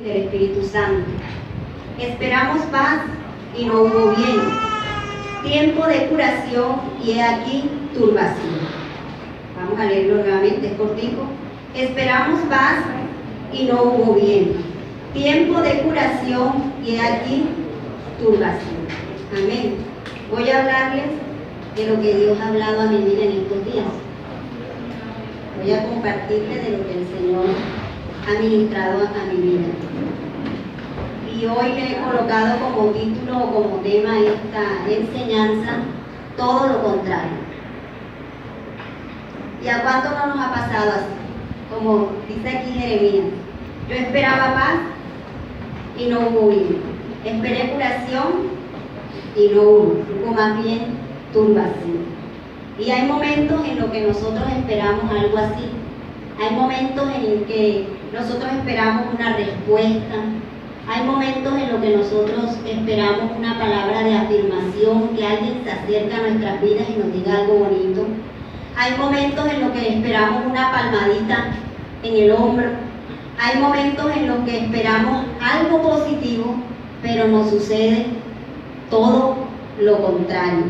del Espíritu Santo. Esperamos paz y no hubo bien. Tiempo de curación y he aquí turbación. Vamos a leerlo nuevamente, es cortico. Esperamos paz y no hubo bien. Tiempo de curación y he aquí turbación. Amén. Voy a hablarles de lo que Dios ha hablado a mi vida en estos días. Voy a compartirles de lo que el Señor ha ministrado a mi vida. Y hoy le he colocado como título o como tema esta enseñanza, todo lo contrario. ¿Y a cuánto no nos ha pasado así? Como dice aquí Jeremías, yo esperaba paz y no hubo bien. Esperé curación y no hubo más bien turbación. Y hay momentos en los que nosotros esperamos algo así. Hay momentos en que nosotros esperamos una respuesta. Hay momentos en los que nosotros esperamos una palabra de afirmación, que alguien se acerque a nuestras vidas y nos diga algo bonito. Hay momentos en los que esperamos una palmadita en el hombro. Hay momentos en los que esperamos algo positivo, pero nos sucede todo lo contrario.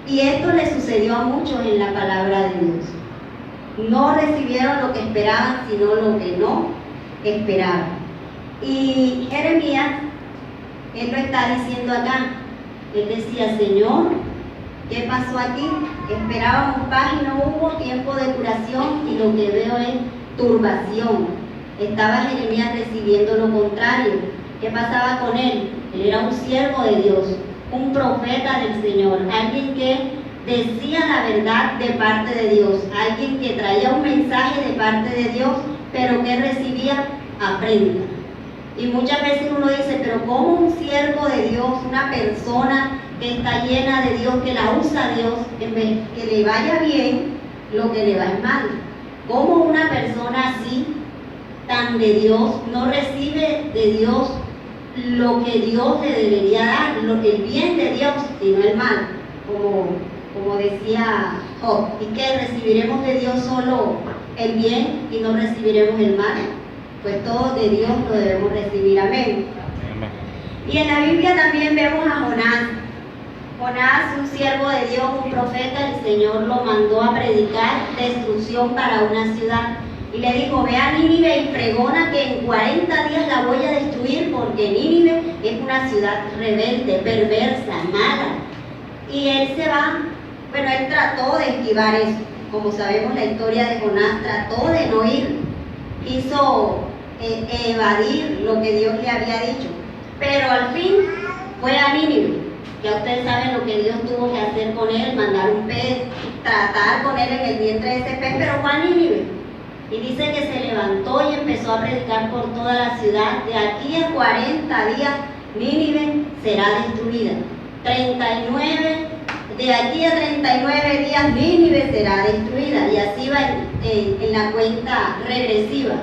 Y esto le sucedió a muchos en la palabra de Dios. No recibieron lo que esperaban, sino lo que no esperaban. Y Jeremías, él lo está diciendo acá. Él decía, Señor, ¿qué pasó aquí? Esperábamos paz y no hubo, tiempo de curación y lo que veo es turbación. Estaba Jeremías recibiendo lo contrario. ¿Qué pasaba con él? Él era un siervo de Dios, un profeta del Señor, alguien que decía la verdad de parte de Dios, alguien que traía un mensaje de parte de Dios, pero que recibía afrenta. Y muchas veces uno dice, pero ¿cómo un siervo de Dios, una persona que está llena de Dios, que la usa Dios, en vez que le vaya bien, lo que le va es mal? ¿Cómo una persona así, tan de Dios, no recibe de Dios lo que Dios le debería dar, el bien de Dios y no el mal? Como decía Job, ¿y qué? ¿Recibiremos de Dios solo el bien y no recibiremos el mal? Pues todo de Dios lo debemos recibir, amén. Y en la Biblia también vemos a Jonás. Jonás, un siervo de Dios, un profeta, el Señor lo mandó a predicar destrucción para una ciudad. Y le dijo, ve a Nínive y pregona que en 40 días la voy a destruir, porque Nínive es una ciudad rebelde, perversa, mala. Y él se va, bueno, él trató de esquivar eso. Como sabemos la historia de Jonás, trató de no ir, quiso evadir lo que Dios le había dicho. Pero al fin fue a Nínive. Ya ustedes saben lo que Dios tuvo que hacer con él, mandar un pez, tratar con él en el vientre de ese pez, pero fue a Nínive. Y dice que se levantó y empezó a predicar por toda la ciudad. De aquí a 40 días, Nínive será destruida. De aquí a 39 días, Nínive será destruida. Y así va en la cuenta regresiva.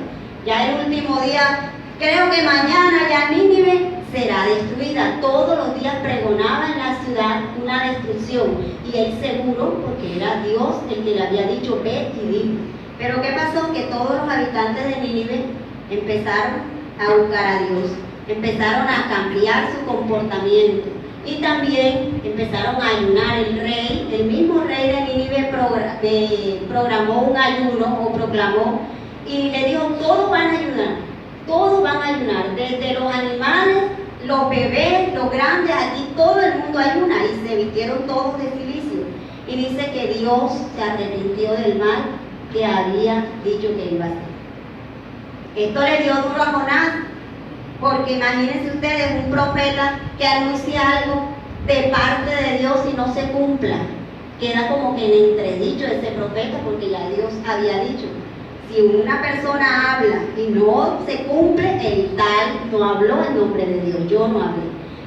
Ya el último día, creo que mañana ya Nínive será destruida. Todos los días pregonaba en la ciudad una destrucción. Y él seguro, porque era Dios el que le había dicho, ve y dime. Pero ¿qué pasó? Que todos los habitantes de Nínive empezaron a buscar a Dios, empezaron a cambiar su comportamiento y también empezaron a ayunar. El mismo rey de Nínive programó un ayuno o proclamó y le dijo, todos van a ayunar, desde los animales, los bebés, los grandes, aquí todo el mundo ayuna, y se vistieron todos de cilicio. Y dice que Dios se arrepintió del mal que había dicho que iba a hacer. Esto le dio duro a Jonás, porque imagínense ustedes un profeta que anuncia algo de parte de Dios y no se cumpla. Queda como que en entredicho ese profeta, porque ya Dios había dicho, si una persona habla y no se cumple, el tal no habló en nombre de Dios, yo no hablé.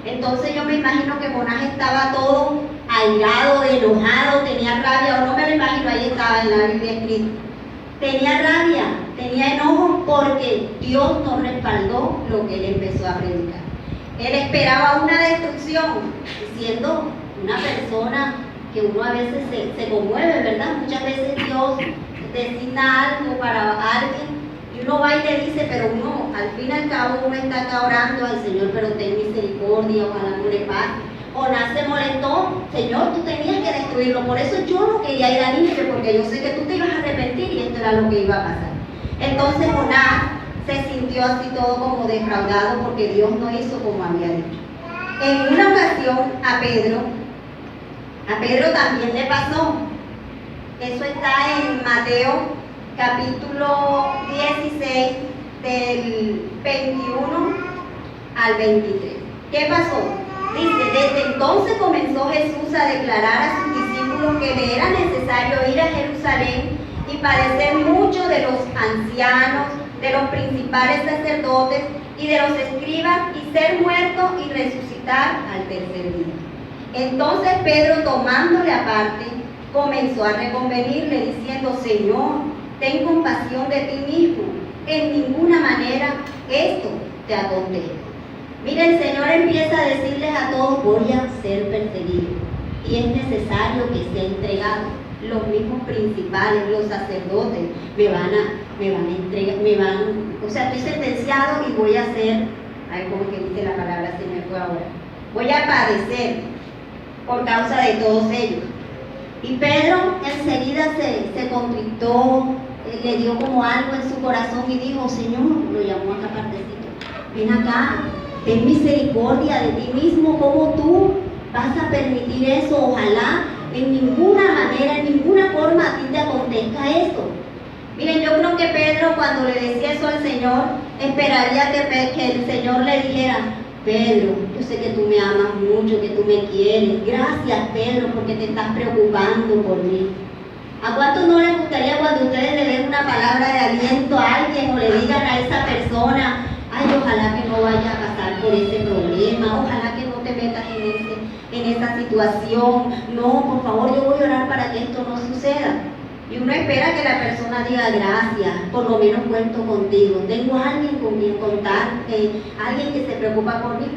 Entonces yo me imagino que Jonás estaba todo airado, enojado, tenía rabia, o no me lo imagino, ahí estaba en la Biblia escrito. Tenía rabia, tenía enojo porque Dios no respaldó lo que él empezó a predicar. Él esperaba una destrucción, siendo una persona que uno a veces se conmueve, ¿verdad? Muchas veces Dios designa algo para alguien y uno va y le dice, pero al fin y al cabo uno está acá orando al Señor, pero ten misericordia, ojalá no le pase. Jonás se molestó, Señor, tú tenías que destruirlo, por eso yo no quería ir a Nínive, porque yo sé que tú te ibas a arrepentir y esto era lo que iba a pasar. Entonces Jonás se sintió así todo como defraudado porque Dios no hizo como había dicho. En una ocasión a Pedro también le pasó. Eso está en Mateo capítulo 16 del 21 al 23. ¿Qué pasó? Dice, desde entonces comenzó Jesús a declarar a sus discípulos que le era necesario ir a Jerusalén y padecer mucho de los ancianos, de los principales sacerdotes y de los escribas, y ser muerto y resucitar al tercer día. Entonces Pedro, tomándole aparte, comenzó a reconvenirle diciendo, Señor, ten compasión de ti mismo, en ninguna manera esto te acontece. Mire, el Señor empieza a decirles a todos, voy a ser perseguido y es necesario que sea entregado. Los mismos principales, los sacerdotes, me van a entregar, o sea, estoy sentenciado y voy a ser, ay, como que dice la palabra, se me fue ahora, voy a padecer por causa de todos ellos. Y Pedro enseguida se contristó, le dio como algo en su corazón y dijo, Señor, lo llamó acá partecito, ven acá, ten misericordia de ti mismo, ¿cómo tú vas a permitir eso? Ojalá en ninguna manera, en ninguna forma a ti te acontezca esto. Miren, yo creo que Pedro, cuando le decía eso al Señor, esperaría que el Señor le dijera, Pedro, yo sé que tú me amas mucho, que tú me quieres. Gracias, Pedro, porque te estás preocupando por mí. ¿A cuántos no les gustaría cuando ustedes le den una palabra de aliento a alguien o le digan a esa persona, ay, ojalá que no vaya a pasar por ese problema, ojalá que no te metas en esa situación, no, por favor, yo voy a orar para que esto no suceda? Y uno espera que la persona diga, gracias, por lo menos cuento contigo, tengo a alguien con quien contar, alguien que se preocupa por mí.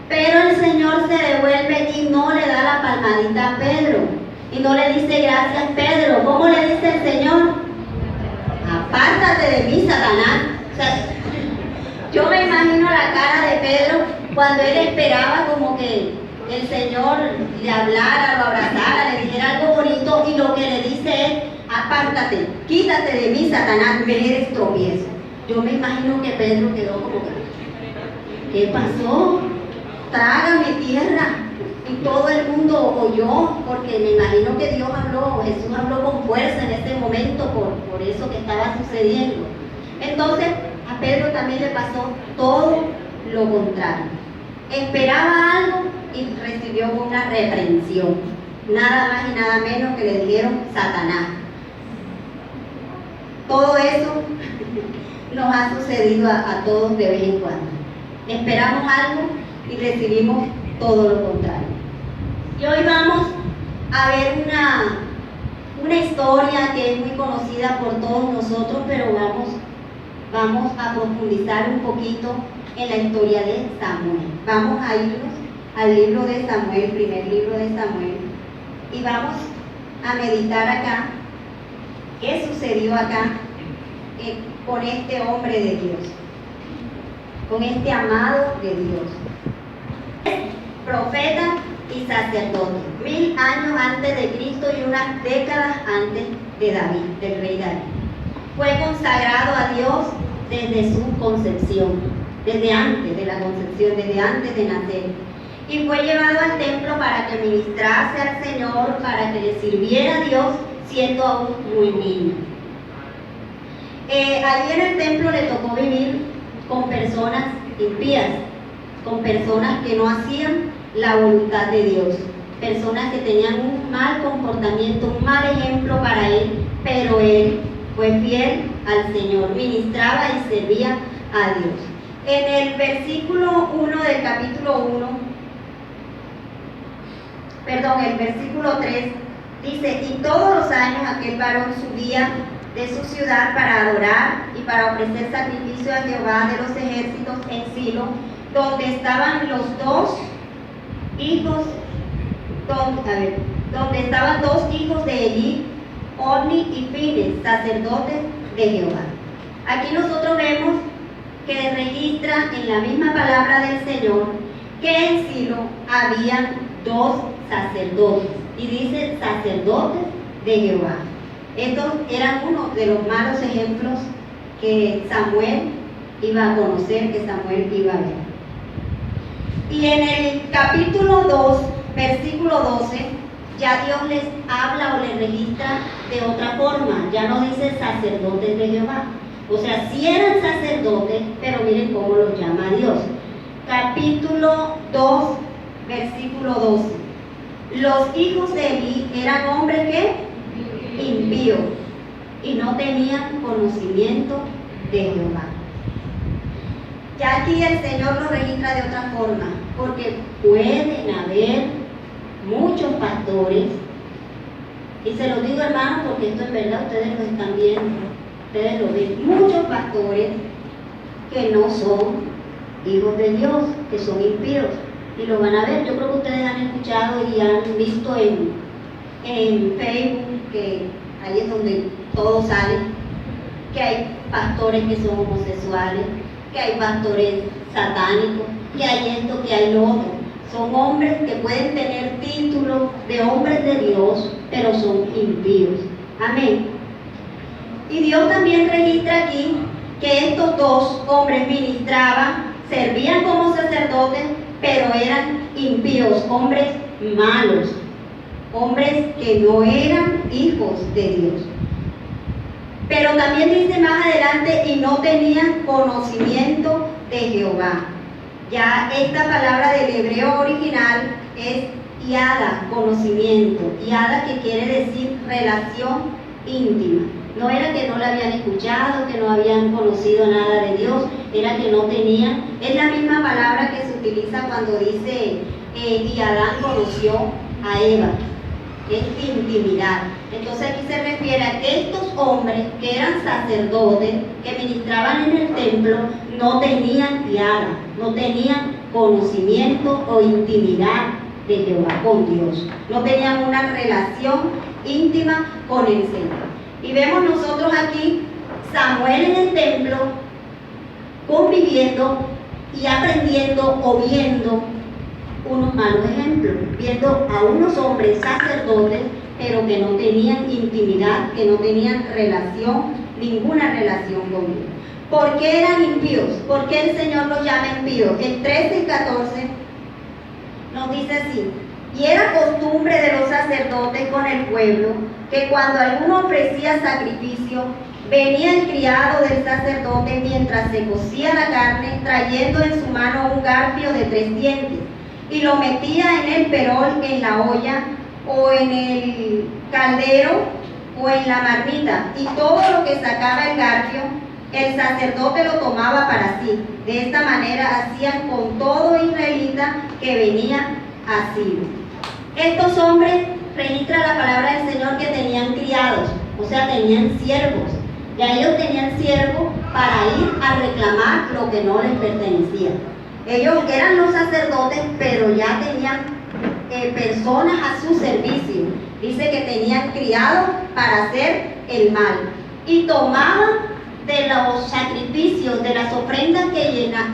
Pero el Señor se devuelve y no le da la palmadita a Pedro, y no le dice, gracias, Pedro. ¿Cómo le dice el Señor? Apártate de mí, Satanás. O sea, yo me imagino la cara de Pedro cuando él esperaba como que el Señor le hablara, lo abrazara, le dijera algo bonito, y lo que le dice es, apártate, quítate de mí, Satanás, me eres tropiezo. Yo me imagino que Pedro quedó como que, ¿qué pasó? Traga mi tierra. Y todo el mundo oyó, porque me imagino que Dios habló, Jesús habló con fuerza en ese momento por eso que estaba sucediendo. Entonces, a Pedro también le pasó todo lo contrario. Esperaba algo y recibió una reprensión. Nada más y nada menos que le dijeron Satanás. Todo eso nos ha sucedido a todos de vez en cuando. Esperamos algo y recibimos todo lo contrario. Y hoy vamos a ver una historia que es muy conocida por todos nosotros, pero vamos a profundizar un poquito en la historia de Samuel. Vamos a irnos al libro de Samuel, primer libro de Samuel, y vamos a meditar acá qué sucedió acá con este hombre de Dios, con este amado de Dios, profeta y sacerdote, 1000 años antes de Cristo y unas décadas antes de David, del rey David. Fue consagrado a Dios desde su concepción, desde antes de la concepción, desde antes de nacer, y fue llevado al templo para que ministrase al Señor, para que le sirviera a Dios, siendo aún muy niño. Allí en el templo le tocó vivir con personas impías, con personas que no hacían la voluntad de Dios, personas que tenían un mal comportamiento, un mal ejemplo para él, pero él fue fiel al Señor, ministraba y servía a Dios. En el versículo 1 del capítulo 1, el versículo 3, dice, y todos los años aquel varón subía de su ciudad para adorar y para ofrecer sacrificio a Jehová de los ejércitos en Silo, donde estaban los dos hijos, donde estaban dos hijos de Elí, Ofni y Fines, sacerdotes de Jehová. Aquí nosotros vemos que registra en la misma palabra del Señor que en Silo habían 2 sacerdotes, y dice sacerdotes de Jehová. Estos eran uno de los malos ejemplos que Samuel iba a conocer, que Samuel iba a ver. Y en el capítulo 2, versículo 12, ya Dios les habla o les registra de otra forma. Ya no dice sacerdotes de Jehová. O sea, sí eran sacerdotes, pero miren cómo los llama Dios. Capítulo 2, versículo 12. Los hijos de Eli eran hombres que impíos y no tenían conocimiento de Jehová. Ya aquí el Señor lo registra de otra forma, porque pueden haber muchos pastores, y se los digo, hermanos, porque esto en verdad ustedes lo están viendo, ustedes lo ven, muchos pastores que no son hijos de Dios, que son impíos, y lo van a ver. Yo creo que ustedes han escuchado y han visto en Facebook, que ahí es donde todo sale, que hay pastores que son homosexuales, que hay pastores satánicos, que hay esto, que hay lo otro. Son hombres que pueden tener títulos de hombres de Dios, pero son impíos. Amén. Y Dios también registra aquí que estos 2 hombres ministraban, servían como sacerdotes, pero eran impíos, hombres malos, hombres que no eran hijos de Dios. Pero también dice más adelante, y no tenían conocimiento de Jehová. Ya esta palabra del hebreo original es yada, conocimiento. Yada, que quiere decir relación íntima. No era que no la habían escuchado, que no habían conocido nada de Dios, era que no tenían. Es la misma palabra que se utiliza cuando dice, y Adán conoció a Eva. Es intimidad. Entonces aquí se refiere a que estos hombres que eran sacerdotes, que ministraban en el templo, no tenían yada, no tenían conocimiento o intimidad de Jehová con Dios, no tenían una relación íntima con el Señor. Y vemos nosotros aquí Samuel en el templo conviviendo y aprendiendo o viendo unos malos ejemplos, viendo a unos hombres sacerdotes, pero que no tenían intimidad, que no tenían relación, ninguna relación con Dios. ¿Por qué eran impíos? ¿Por qué el Señor los llama impíos? El 13 y 14 nos dice así: y era costumbre de los sacerdotes con el pueblo, que cuando alguno ofrecía sacrificio, venía el criado del sacerdote mientras se cocía la carne, trayendo en su mano un garfio de 3 dientes, y lo metía en el perol, en la olla, o en el caldero, o en la marmita, y todo lo que sacaba el garfio, el sacerdote lo tomaba para sí. De esta manera hacían con todo israelita que venía a Silo. Estos hombres, registra la palabra del Señor, que tenían criados, o sea, tenían siervos. Ya ellos tenían siervos para ir a reclamar lo que no les pertenecía. Ellos eran los sacerdotes, pero ya tenían personas a su servicio. Dice que tenían criados para hacer el mal. Y tomaban de los sacrificios, de las ofrendas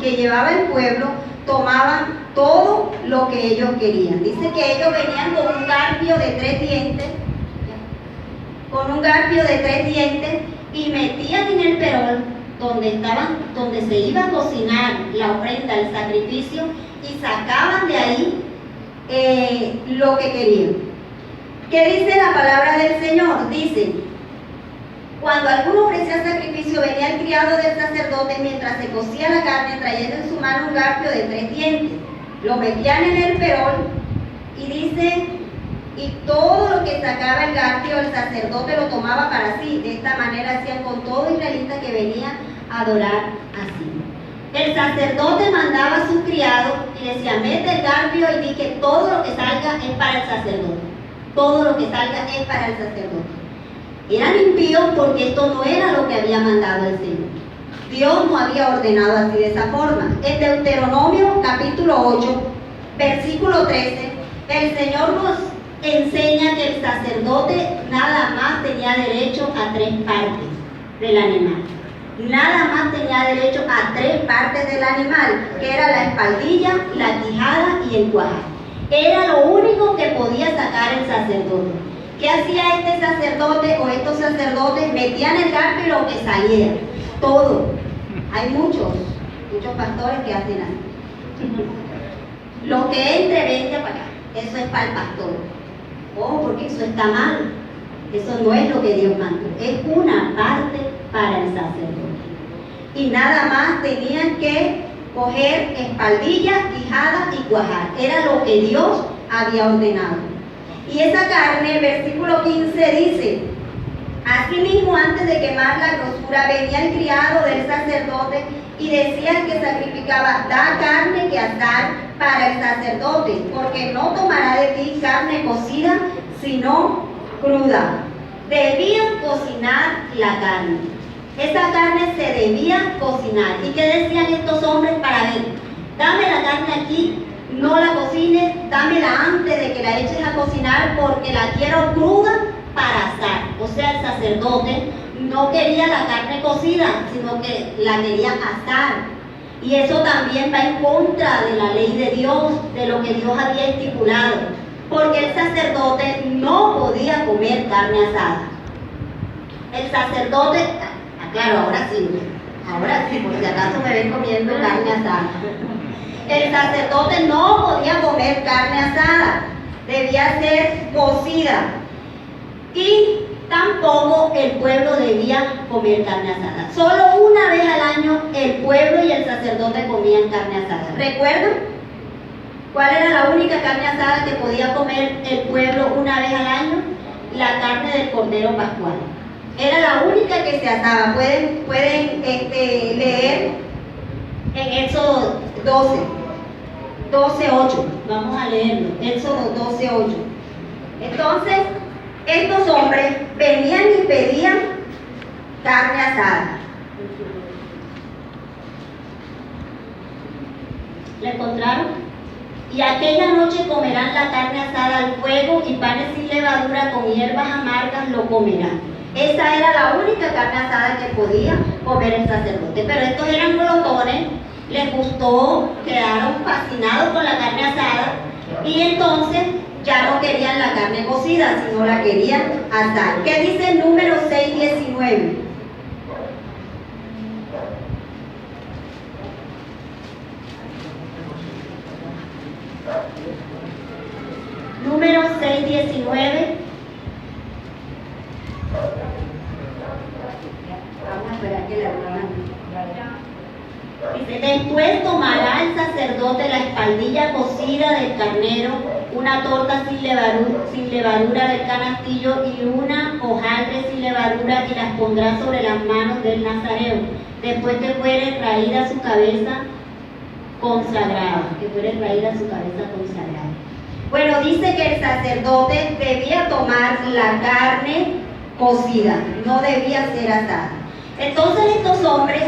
que llevaba el pueblo, tomaban todo lo que ellos querían. Dice que ellos venían con un garfio de 3 dientes, y metían en el perol donde se iba a cocinar la ofrenda, el sacrificio, y sacaban de ahí lo que querían. ¿Qué dice la palabra del Señor? Dice: cuando alguno ofrecía sacrificio, venía el criado del sacerdote mientras se cocía la carne, trayendo en su mano un garfio de 3 dientes. Lo metían en el perol, y dice, y todo lo que sacaba el garfio, el sacerdote lo tomaba para sí. De esta manera hacían con todo israelita que venía a adorar así. El sacerdote mandaba a sus criados y decía: mete el garfio y di que todo lo que salga es para el sacerdote. Todo lo que salga es para el sacerdote. Eran impíos porque esto no era lo que había mandado el Señor. Dios no había ordenado así, de esa forma. En Deuteronomio capítulo 8, versículo 13, el Señor nos enseña que el sacerdote nada más tenía derecho a 3 partes del animal. Nada más tenía derecho a 3 partes del animal, que era la espaldilla, la quijada y el cuajar. Era lo único que podía sacar el sacerdote. ¿Qué hacía este sacerdote o estos sacerdotes? Metían el garfio y lo que saliera, todo. Hay muchos pastores que hacen así. Lo que entre, venga para acá. Eso es para el pastor. Oh, porque eso está mal. Eso no es lo que Dios mandó. Es una parte para el sacerdote. Y nada más tenían que coger espaldilla, quijada y cuajar. Era lo que Dios había ordenado. Y esa carne, el versículo 15 dice: asimismo, antes de quemar la grosura, venía el criado del sacerdote y decía al que sacrificaba: da carne que asar para el sacerdote, porque no tomará de ti carne cocida, sino cruda. Debían cocinar la carne. Esa carne se debía cocinar. ¿Y qué decían estos hombres para ver? Dame la carne aquí, no la cocines, dámela antes de que la eches a cocinar porque la quiero cruda para asar. O sea, el sacerdote no quería la carne cocida, sino que la quería asar. Y eso también va en contra de la ley de Dios, de lo que Dios había estipulado, porque el sacerdote no podía comer carne asada. El sacerdote, claro, ahora sí, por si acaso me ven comiendo carne asada. El sacerdote no podía comer carne asada, debía ser cocida. Y tampoco el pueblo debía comer carne asada. Solo una vez al año el pueblo y el sacerdote comían carne asada. ¿Recuerdan cuál era la única carne asada que podía comer el pueblo una vez al año? La carne del cordero pascual. Era la única que se asaba. Pueden leer en Éxodo 12:8. Vamos a leerlo. Éxodo 12:8. Entonces, estos hombres venían y pedían carne asada. ¿La encontraron? Y aquella noche comerán la carne asada al fuego y panes sin levadura con hierbas amargas lo comerán. Esa era la única carne asada que podía comer el sacerdote. Pero estos eran glotones, les gustó, quedaron fascinados con la carne asada y entonces ya no querían la carne cocida, sino la querían asar. ¿Qué dice el número 6:19? Número 6:19. Vamos a esperar que la hermana. Dice: después tomará el sacerdote la espaldilla cocida del carnero, una torta sin levadura del canastillo y una hojaldre sin levadura, y las pondrá sobre las manos del nazareo, después que fuere raída su cabeza consagrada. Bueno, dice que el sacerdote debía tomar la carne cocida, no debía ser asada. Entonces estos hombres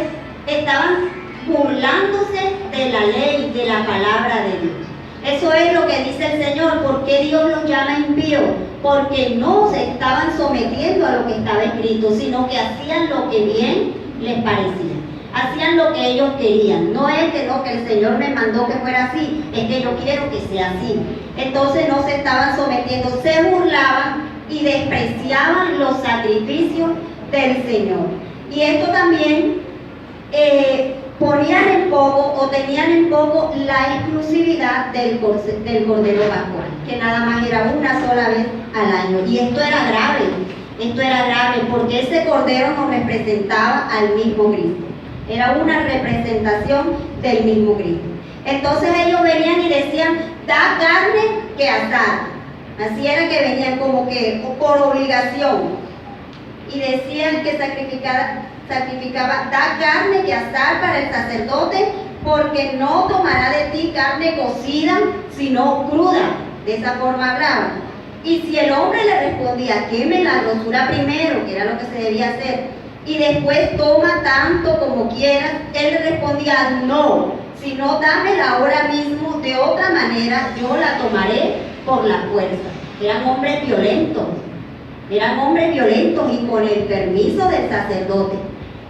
estaban burlándose de la ley, de la palabra de Dios. Eso es lo que dice el Señor. ¿Por qué Dios los llama impíos? Porque no se estaban sometiendo a lo que estaba escrito, sino que hacían lo que bien les parecía. Hacían lo que ellos querían. No es que no, que el Señor me mandó que fuera así, es que yo quiero que sea así. Entonces no se estaban sometiendo, se burlaban y despreciaban los sacrificios del Señor. Y esto también ponían en poco o tenían en poco la exclusividad del cordero pascual, que nada más era una sola vez al año. Y esto era grave, porque ese cordero nos representaba al mismo Cristo. Era una representación del mismo Cristo. Entonces ellos venían y decían: da carne que asar. Así era que venían, como que por obligación. Y decían que sacrificaba: da carne que asar para el sacerdote, porque no tomará de ti carne cocida, sino cruda. De esa forma hablaban. Y si el hombre le respondía: queme la grosura primero, que era lo que se debía hacer, y después toma tanto como quieras, él le respondía: no, sino dámela ahora mismo, de otra manera yo la tomaré por la fuerza. Eran hombres violentos y con el permiso del sacerdote.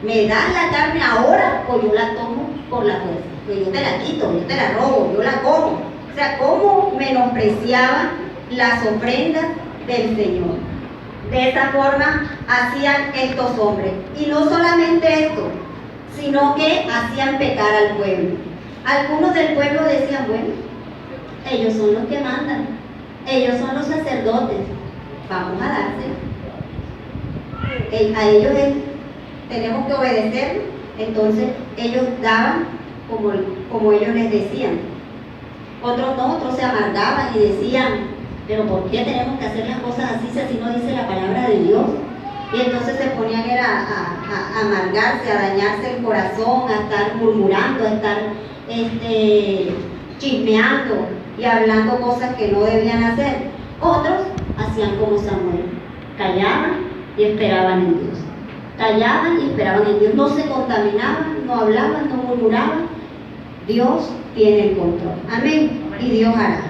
¿me das la carne ahora o yo la tomo por la fuerza? Pues yo te la quito, yo te la robo, yo la como. O sea, cómo menospreciaban las ofrendas del Señor. De esa forma hacían estos hombres. Y no solamente esto, sino que hacían pecar al pueblo. Algunos del pueblo decían, bueno, ellos son los que mandan, ellos son los sacerdotes, vamos a dárselo. A ellos tenemos que obedecer. Entonces ellos daban como ellos les decían. Otros no, otros se amargaban y decían, pero ¿por qué tenemos que hacer las cosas así si así no dice la palabra de Dios? Y entonces se ponían a amargarse, a dañarse el corazón, a estar murmurando, a estar chismeando y hablando cosas que no debían hacer. Otros hacían como Samuel, callaban y esperaban en Dios. Callaban y esperaban en Dios, no se contaminaban, no hablaban, no murmuraban. Dios tiene el control. Amén. Y Dios hará.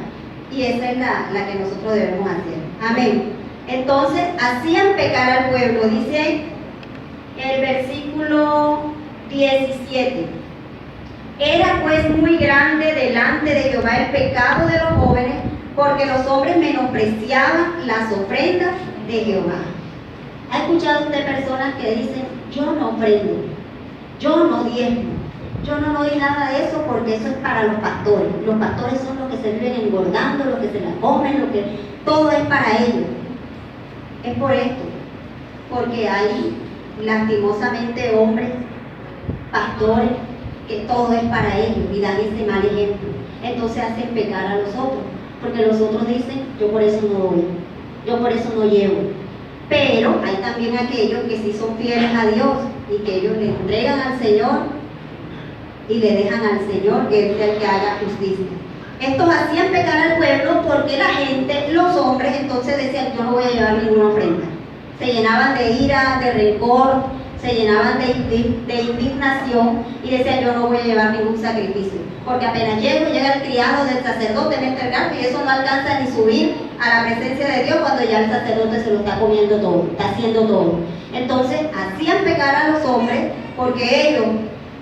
Y esa es la que nosotros debemos hacer. Amén. Entonces, hacían pecar al pueblo. Dice el versículo 17. Era pues muy grande delante de Jehová el pecado de los jóvenes, porque los hombres menospreciaban las ofrendas de Jehová. ¿Ha escuchado usted personas que dicen, yo no ofrendo, yo no diezmo, yo no doy nada de eso porque eso es para los pastores? Los pastores son los que se viven engordando, los que se la comen, todo es para ellos. Es por esto, porque hay lastimosamente hombres, pastores, que todo es para ellos y dan ese mal ejemplo. Entonces hacen pecar a los otros, porque los otros dicen, yo por eso no doy, yo por eso no llevo. Pero hay también aquellos que sí son fieles a Dios y que ellos le entregan al Señor y le dejan al Señor que es el que haga justicia. Estos hacían pecar al pueblo porque la gente, los hombres, entonces decían, yo no voy a llevar ninguna ofrenda. Se llenaban de ira, de rencor, se llenaban de indignación y decían, yo no voy a llevar ningún sacrificio. Porque apenas llega el criado del sacerdote, mete el gato y eso no alcanza ni subir a la presencia de Dios cuando ya el sacerdote se lo está comiendo todo, está haciendo todo. Entonces hacían pecar a los hombres porque ellos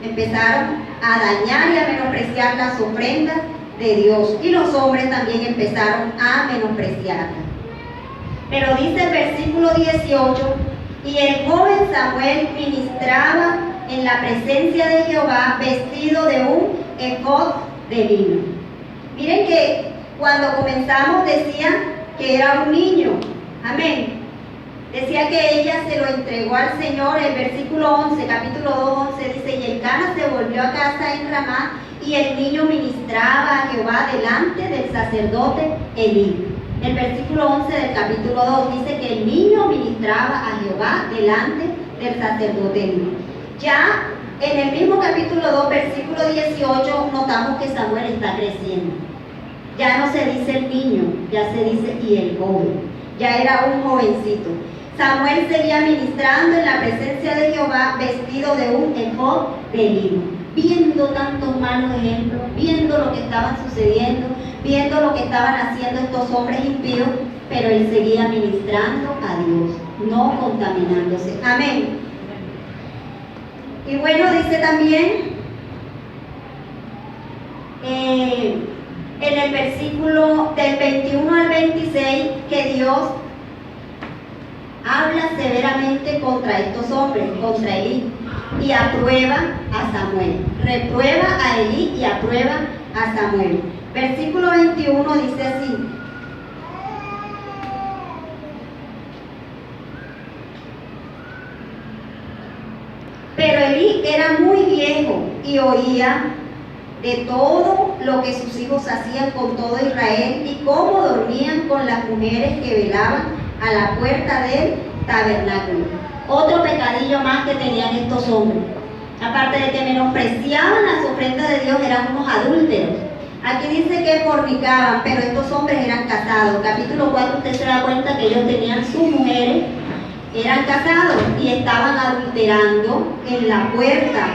empezaron a dañar y a menospreciar las ofrendas de Dios, y los hombres también empezaron a menospreciarlas. Pero dice el versículo 18, y el joven Samuel ministraba en la presencia de Jehová vestido de un efod de lino. Miren que cuando comenzamos decía que era un niño, amén. Decía que ella se lo entregó al Señor. El versículo 11, capítulo 2, 11 dice, y Elcana se volvió a casa en Ramá, y el niño ministraba a Jehová delante del sacerdote Elí. El versículo 11 del capítulo 2 dice que el niño ministraba a Jehová delante del sacerdote Elí. Ya en el mismo capítulo 2, versículo 18, notamos que Samuel está creciendo. Ya no se dice el niño, ya se dice y el joven. Ya era un jovencito. Samuel seguía ministrando en la presencia de Jehová vestido de un efod de lino, viendo tantos malos ejemplos, viendo lo que estaban sucediendo, viendo lo que estaban haciendo estos hombres impíos, pero él seguía ministrando a Dios, no contaminándose. Amén. Y bueno, dice también en el versículo del 21 al 26 que Dios habla severamente contra estos hombres, contra Elí, y aprueba a Samuel. Reprueba a Elí y aprueba a Samuel. Versículo 21 dice así: pero Elí era muy viejo y oía de todo lo que sus hijos hacían con todo Israel y cómo dormían con las mujeres que velaban a la puerta del tabernáculo. Otro pecadillo más que tenían estos hombres. Aparte de que menospreciaban las ofrendas de Dios, eran unos adúlteros. Aquí dice que fornicaban, pero estos hombres eran casados. Capítulo 4 usted se da cuenta que ellos tenían sus mujeres, eran casados y estaban adulterando en la puerta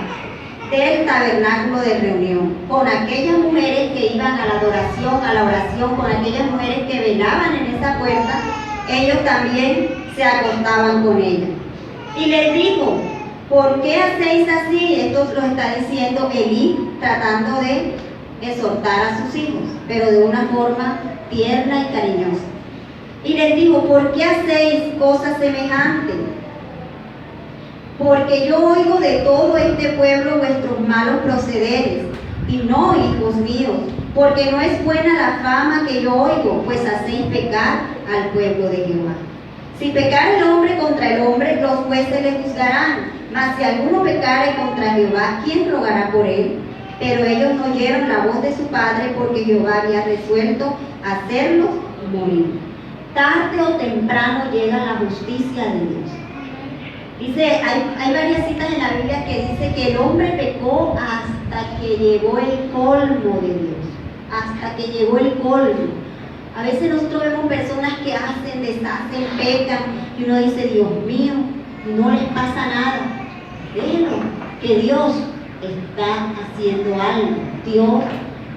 del tabernáculo de reunión con aquellas mujeres que iban a la adoración, a la oración, con aquellas mujeres que velaban en esa puerta. Ellos también se acostaban con ellas. Y les dijo: ¿Por qué hacéis así? Esto lo está diciendo Elí, tratando de exhortar a sus hijos, pero de una forma tierna y cariñosa. Y les dijo, ¿por qué hacéis cosas semejantes? Porque yo oigo de todo este pueblo vuestros malos procederes, y no, hijos míos, porque no es buena la fama que yo oigo, pues hacéis pecar al pueblo de Jehová. Si pecare el hombre contra el hombre, los jueces le juzgarán, mas si alguno pecare contra Jehová, ¿quién rogará por él? Pero ellos no oyeron la voz de su padre, porque Jehová había resuelto hacerlos morir. Tarde o temprano llega la justicia de Dios. Dice, hay varias citas en la Biblia que dice que el hombre pecó hasta que llegó el colmo de Dios. Hasta que llegó el colmo. A veces nosotros vemos personas que hacen, deshacen, pecan, y uno dice, Dios mío, no les pasa nada. Déjenlo, que Dios está haciendo algo. Dios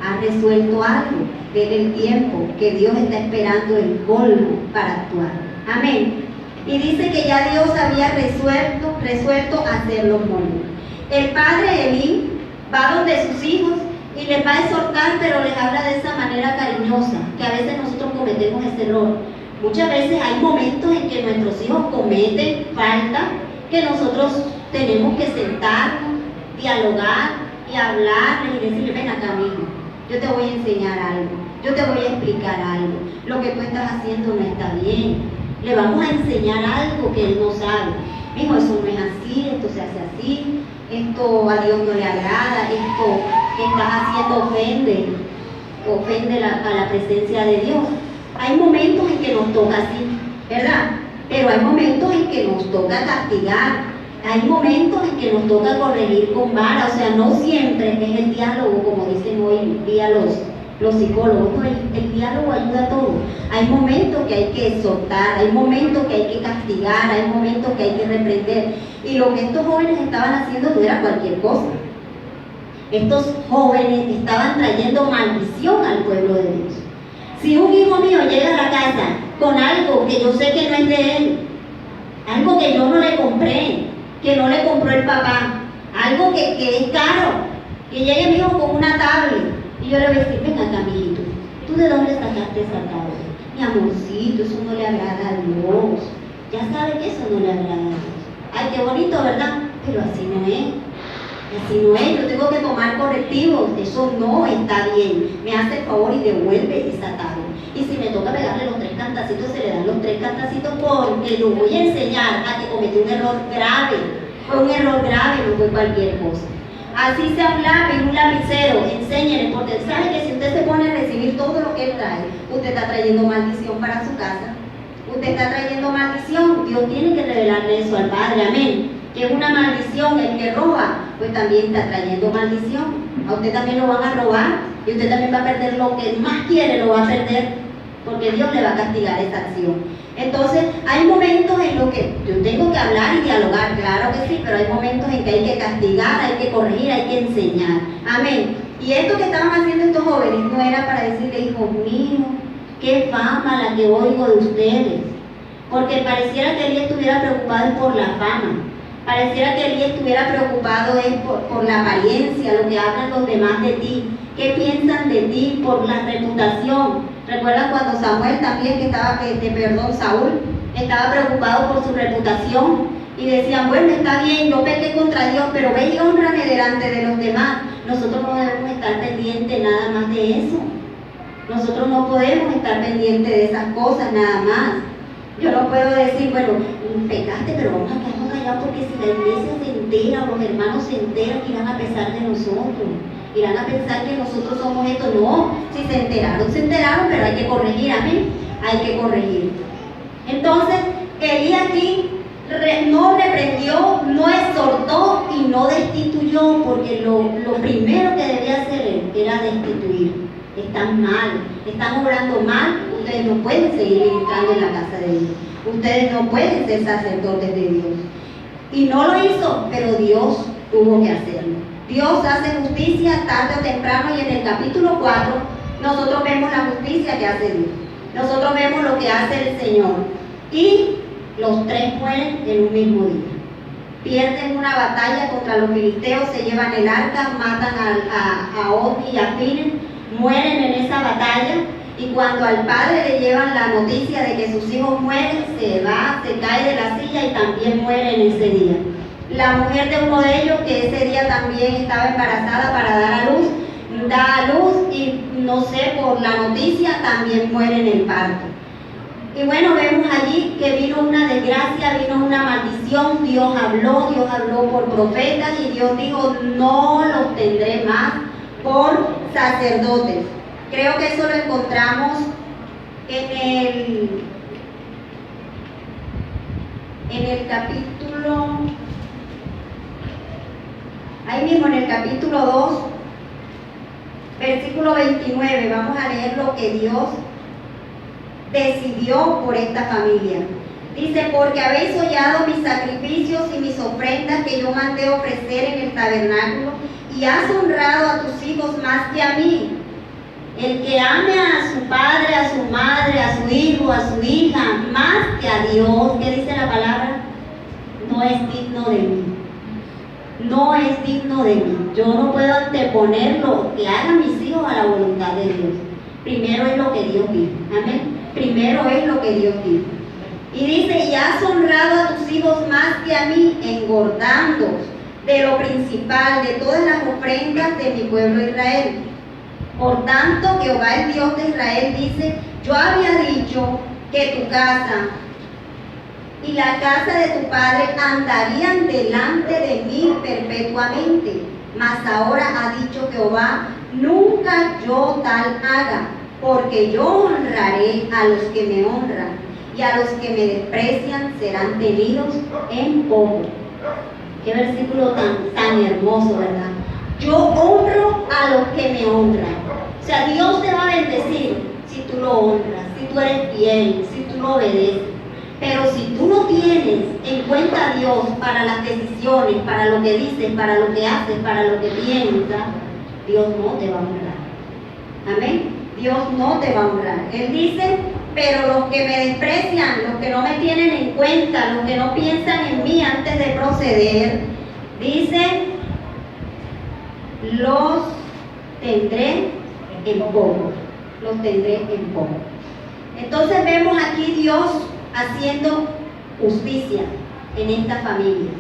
ha resuelto algo. Denle el tiempo, que Dios está esperando el colmo para actuar. Amén. Y dice que ya Dios había resuelto hacerlos morir. El padre Elí va donde sus hijos y les va a exhortar, pero les habla de esa manera cariñosa, que a veces nosotros cometemos ese error. Muchas veces hay momentos en que nuestros hijos cometen falta, que nosotros tenemos que sentarnos, dialogar y hablarles y decirles, ven acá, mijo, yo te voy a enseñar algo, yo te voy a explicar algo, lo que tú estás haciendo no está bien. Le vamos a enseñar algo que él no sabe. Mijo, eso no es así, esto se hace así, esto a Dios no le agrada, esto que estás haciendo ofende a la presencia de Dios. Hay momentos en que nos toca así, ¿verdad? Pero hay momentos en que nos toca castigar, hay momentos en que nos toca corregir con vara, o sea, no siempre es el diálogo, como dicen hoy en día los psicólogos, no, el diálogo ayuda a todo. Hay momentos que hay que exhortar, hay momentos que hay que castigar, hay momentos que hay que reprender. Y lo que estos jóvenes estaban haciendo no era cualquier cosa. Estos jóvenes estaban trayendo maldición al pueblo de Dios. Si un hijo mío llega a la casa con algo que yo sé que no es de él, algo que yo no le compré, que no le compró el papá, algo que es caro, que llegue mi hijo con una tablet, y yo le voy a decir, ven acá, mijito, ¿tú de dónde sacaste esa tablet? Mi amorcito, eso no le agrada a Dios. Ya sabe que eso no le agrada a Dios. Ay, qué bonito, ¿verdad? Pero así no es. Así no es, yo tengo que tomar correctivos. Eso no está bien. Me hace el favor y devuelve esa tablet. Y si me toca pegarle los 3 cantacitos, se le dan los 3 cantacitos, porque lo voy a enseñar a que cometió un error grave. Fue un error grave, no fue cualquier cosa. Así sea un lápiz, un lapicero, enséñenle, porque sabe que si usted se pone a recibir todo lo que él trae, usted está trayendo maldición para su casa. Usted está trayendo maldición. Dios tiene que revelarle eso al Padre, amén. Que es una maldición, el que roba, pues también está trayendo maldición. A usted también lo van a robar y usted también va a perder lo que más quiere, lo va a perder, porque Dios le va a castigar esa acción. Entonces, hay momentos en los que yo tengo que hablar y dialogar, claro que sí, pero hay momentos en que hay que castigar, hay que corregir, hay que enseñar. Amén. Y esto que estaban haciendo estos jóvenes no era para decirle, hijos míos, qué fama la que oigo de ustedes. Porque pareciera que él estuviera preocupado por la fama. Pareciera que él estuviera preocupado por la apariencia, lo que hablan los demás de ti. ¿Qué piensan de ti? Por la reputación. ¿Recuerdan cuando Samuel también, Saúl, estaba preocupado por su reputación? Y decían, bueno, está bien, yo pequé contra Dios, pero ve y hónrame delante de los demás. Nosotros no debemos estar pendientes nada más de eso. Nosotros no podemos estar pendientes de esas cosas nada más. Yo no puedo decir, bueno, pecaste, pero vamos a quedarnos callados porque si la iglesia se entera o los hermanos se enteran, irán a pesar de nosotros. Irán a pensar que nosotros somos esto. No, si se enteraron, pero hay que corregir, amén. Hay que corregir. Entonces, Elí aquí no reprendió, no exhortó y no destituyó, porque lo primero que debía hacer él era destituir. Están mal, están obrando mal, ustedes no pueden seguir ministrando en la casa de Dios. Ustedes no pueden ser sacerdotes de Dios. Y no lo hizo, pero Dios tuvo que hacerlo. Dios hace justicia tarde o temprano, y en el capítulo 4 nosotros vemos la justicia que hace Dios. Nosotros vemos lo que hace el Señor. Y los 3 mueren en un mismo día. pierden una batalla contra los filisteos, se llevan el arca, matan a Og y a Finnes, mueren en esa batalla. Y cuando al padre le llevan la noticia de que sus hijos mueren, se va, se cae de la silla y también muere en ese día. La mujer de uno de ellos, que ese día también estaba embarazada para dar a luz, da a luz y no sé, por la noticia también muere en el parto. Y bueno, vemos allí que vino una desgracia, vino una maldición. Dios habló por profetas y Dios dijo: no los tendré más por sacerdotes. Creo que eso lo encontramos en el capítulo, ahí mismo en el capítulo 2, versículo 29. Vamos a leer lo que Dios decidió por esta familia. Dice: porque habéis hollado mis sacrificios y mis ofrendas que yo mandé ofrecer en el tabernáculo, y has honrado a tus hijos más que a mí. El que ame a su padre, a su madre, a su hijo, a su hija, más que a Dios, ¿qué dice la palabra? No es digno de mí. No es digno de mí. Yo no puedo anteponer lo que hagan mis hijos a la voluntad de Dios. Primero es lo que Dios dijo. Amén. Primero es lo que Dios dijo. Y dice: y has honrado a tus hijos más que a mí, engordando de lo principal, de todas las ofrendas de mi pueblo Israel. Por tanto, Jehová, el Dios de Israel, dice: yo había dicho que tu casa y la casa de tu padre andarían delante de mí perpetuamente. Mas ahora ha dicho Jehová: nunca yo tal haga, porque yo honraré a los que me honran, y a los que me desprecian serán tenidos en poco. Qué versículo tan hermoso, ¿verdad? Yo honro a los que me honran. O sea, Dios te va a bendecir si tú lo honras, si tú eres fiel, si tú lo obedeces. Pero si tú no tienes en cuenta a Dios para las decisiones, para lo que dices, para lo que haces, para lo que piensas, Dios no te va a honrar. Amén. Dios no te va a honrar. Él dice: pero los que me desprecian, los que no me tienen en cuenta, los que no piensan en mí antes de proceder, dice: los tendré en poco. Los tendré en poco. Entonces vemos aquí Dios haciendo justicia en esta familia,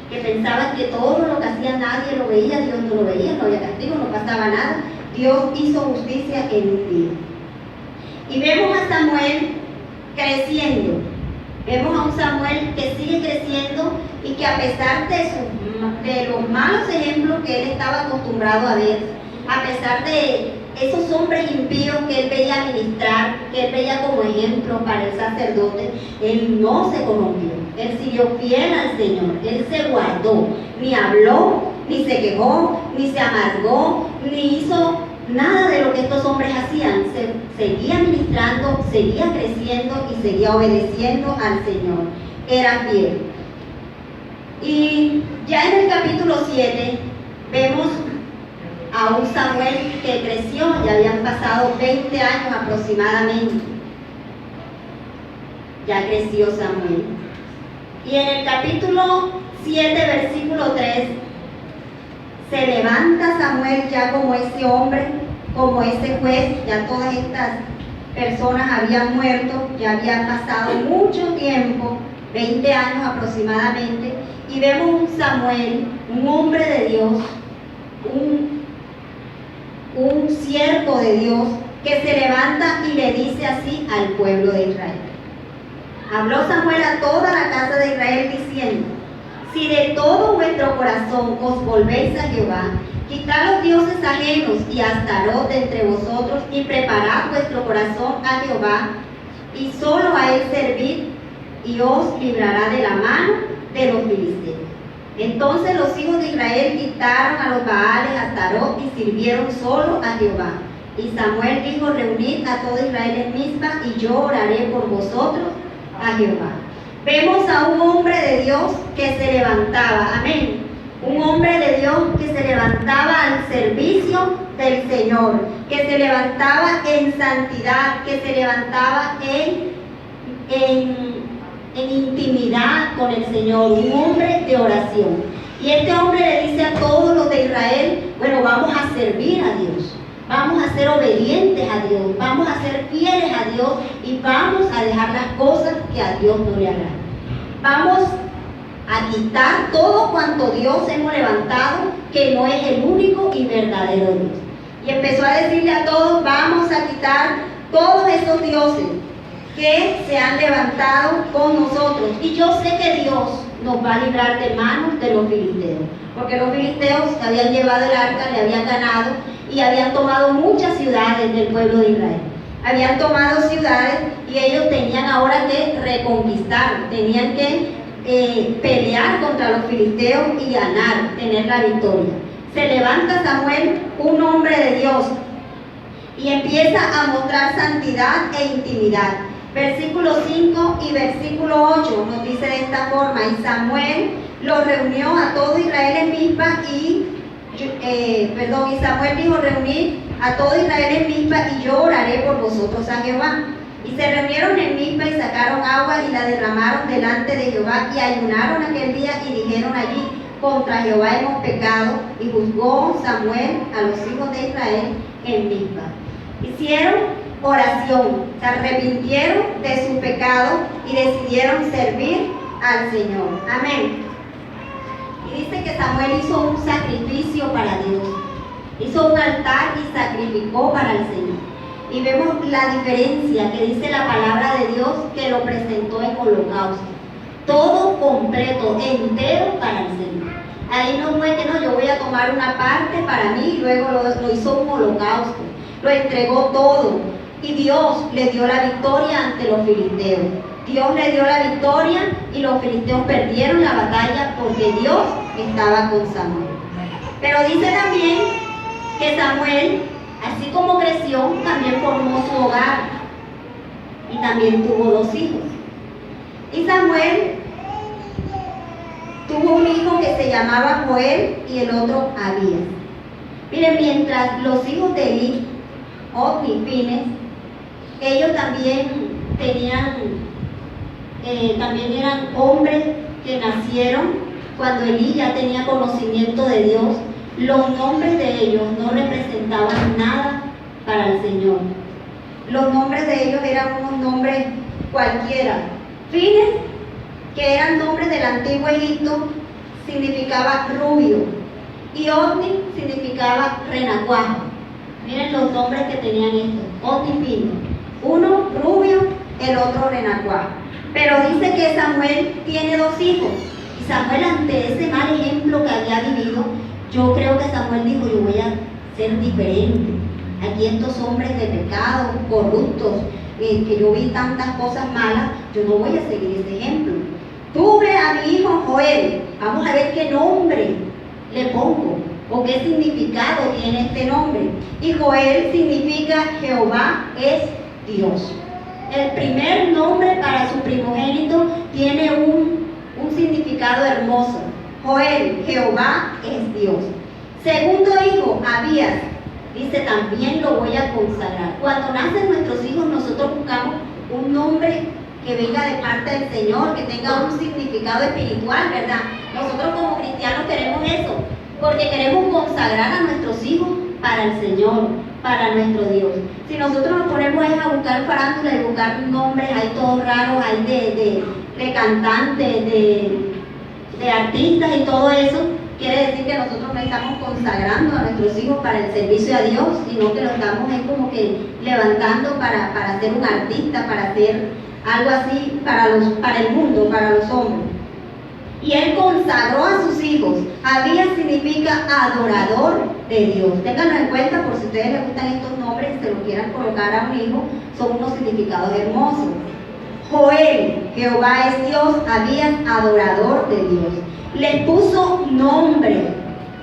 que pensaban que todo lo que hacía nadie lo veía, Dios no lo veía, no había castigo, no pasaba nada. Dios hizo justicia en un día. Y vemos a Samuel creciendo. Vemos a un Samuel que sigue creciendo y que, a pesar de los malos ejemplos que él estaba acostumbrado a ver, a pesar de esos hombres impíos que él veía ministrar, que él veía como ejemplo para el sacerdote, él no se corrompió. Él siguió fiel al Señor. Él se guardó, ni habló, ni se quejó, ni se amargó, ni hizo nada de lo que estos hombres hacían. Seguía ministrando, seguía creciendo y seguía obedeciendo al Señor. Era fiel. Y ya en el capítulo 7 vemos a un Samuel que creció. Ya habían pasado 20 años aproximadamente. Ya creció Samuel. Y en el capítulo 7, versículo 3, se levanta Samuel ya como ese hombre, como ese juez. Ya todas estas personas habían muerto, ya había pasado mucho tiempo, 20 años aproximadamente, y vemos un Samuel, un hombre de Dios, un siervo de Dios, que se levanta y le dice así al pueblo de Israel. Habló Samuel a toda la casa de Israel diciendo: si de todo vuestro corazón os volvéis a Jehová, quitad los dioses ajenos y Astarot de entre vosotros, y preparad vuestro corazón a Jehová, y solo a él servid, y os librará de la mano de los filisteos. Entonces los hijos de Israel quitaron a los Baales, a Astarot, y sirvieron solo a Jehová. Y Samuel dijo: reunid a todo Israel en Mizpa, y yo oraré por vosotros a Jehová. Vemos a un hombre de Dios que se levantaba, amén, un hombre de Dios que se levantaba al servicio del Señor, que se levantaba en santidad, que se levantaba en intimidad con el Señor, un hombre de oración. Y este hombre le dice a todos los de Israel, bueno, vamos a servir a Dios, vamos a ser obedientes a Dios, vamos a ser fieles a Dios y vamos a dejar las cosas que a Dios no le agradan. Vamos a quitar todo cuanto Dios hemos levantado, que no es el único y verdadero Dios. Y empezó a decirle a todos, vamos a quitar todos esos dioses que se han levantado con nosotros. Y yo sé que Dios nos va a librar de manos de los filisteos, porque los filisteos que habían llevado el arca le habían ganado y habían tomado muchas ciudades del pueblo de Israel. Habían tomado ciudades y ellos tenían ahora que reconquistar, tenían que pelear contra los filisteos y ganar, tener la victoria. Se levanta Samuel, un hombre de Dios, y empieza a mostrar santidad e intimidad. Versículo 5 y versículo 8 nos dice de esta forma: y Samuel lo reunió a todo Israel en Mizpa y Samuel dijo: reunid a todo Israel en Mizpa y yo oraré por vosotros a Jehová. Y se reunieron en Mizpa y sacaron agua y la derramaron delante de Jehová y ayunaron aquel día y dijeron allí: contra Jehová hemos pecado. Y juzgó Samuel a los hijos de Israel en Mizpa. Hicieron oración, se arrepintieron de su pecado y decidieron servir al Señor. Amén. Y dice que Samuel hizo un sacrificio para Dios, hizo un altar y sacrificó para el Señor. Y vemos la diferencia que dice la palabra de Dios, que lo presentó en holocausto, todo completo, entero para el Señor. Ahí no fue que no, yo voy a tomar una parte para mí, y luego lo hizo un holocausto, lo entregó todo. Y Dios le dio la victoria ante los filisteos. Dios le dio la victoria y los filisteos perdieron la batalla porque Dios estaba con Samuel. Pero dice también que Samuel, así como creció, también formó su hogar y también tuvo 2 hijos. Y Samuel tuvo un hijo que se llamaba Joel y el otro Abías. Miren, mientras los hijos de Eli, Ofni y Fines, ellos también eran hombres que nacieron cuando Eli ya tenía conocimiento de Dios. Los nombres de ellos no representaban nada para el Señor. Los nombres de ellos eran unos nombres cualquiera. Fines, que eran nombres del antiguo Egipto, significaba rubio. Y Ofni significaba renacuajo. Miren los nombres que tenían estos: Ofni y Fines. Uno rubio, el otro renacuajo. Pero dice que Samuel tiene 2 hijos. Y Samuel, ante ese mal ejemplo que había vivido, yo creo que Samuel dijo: yo voy a ser diferente. Aquí estos hombres de pecado, corruptos, que yo vi tantas cosas malas, yo no voy a seguir ese ejemplo. Tuve a mi hijo Joel. Vamos a ver qué nombre le pongo o qué significado tiene este nombre. Y Joel significa Jehová es Dios. El primer nombre para su primogénito tiene un significado hermoso. Joel, Jehová es Dios. Segundo hijo, Abías, dice: también lo voy a consagrar. Cuando nacen nuestros hijos, nosotros buscamos un nombre que venga de parte del Señor, que tenga un significado espiritual, ¿verdad? Nosotros como cristianos queremos eso, porque queremos consagrar a nuestros hijos para el Señor, para nuestro Dios. Si nosotros nos ponemos a buscar farándula y buscar nombres ahí todos raros, ahí de cantantes, de artistas y todo eso, quiere decir que nosotros no estamos consagrando a nuestros hijos para el servicio a Dios, sino que lo estamos como que levantando para ser un artista, para hacer algo así para el mundo, para los hombres. Y él consagró a sus hijos. Abías significa adorador de Dios. Ténganlo en cuenta por si a ustedes les gustan estos nombres y se lo quieran colocar a un hijo, son unos significados hermosos. Joel, Jehová es Dios. Abías, adorador de Dios. Les puso nombre,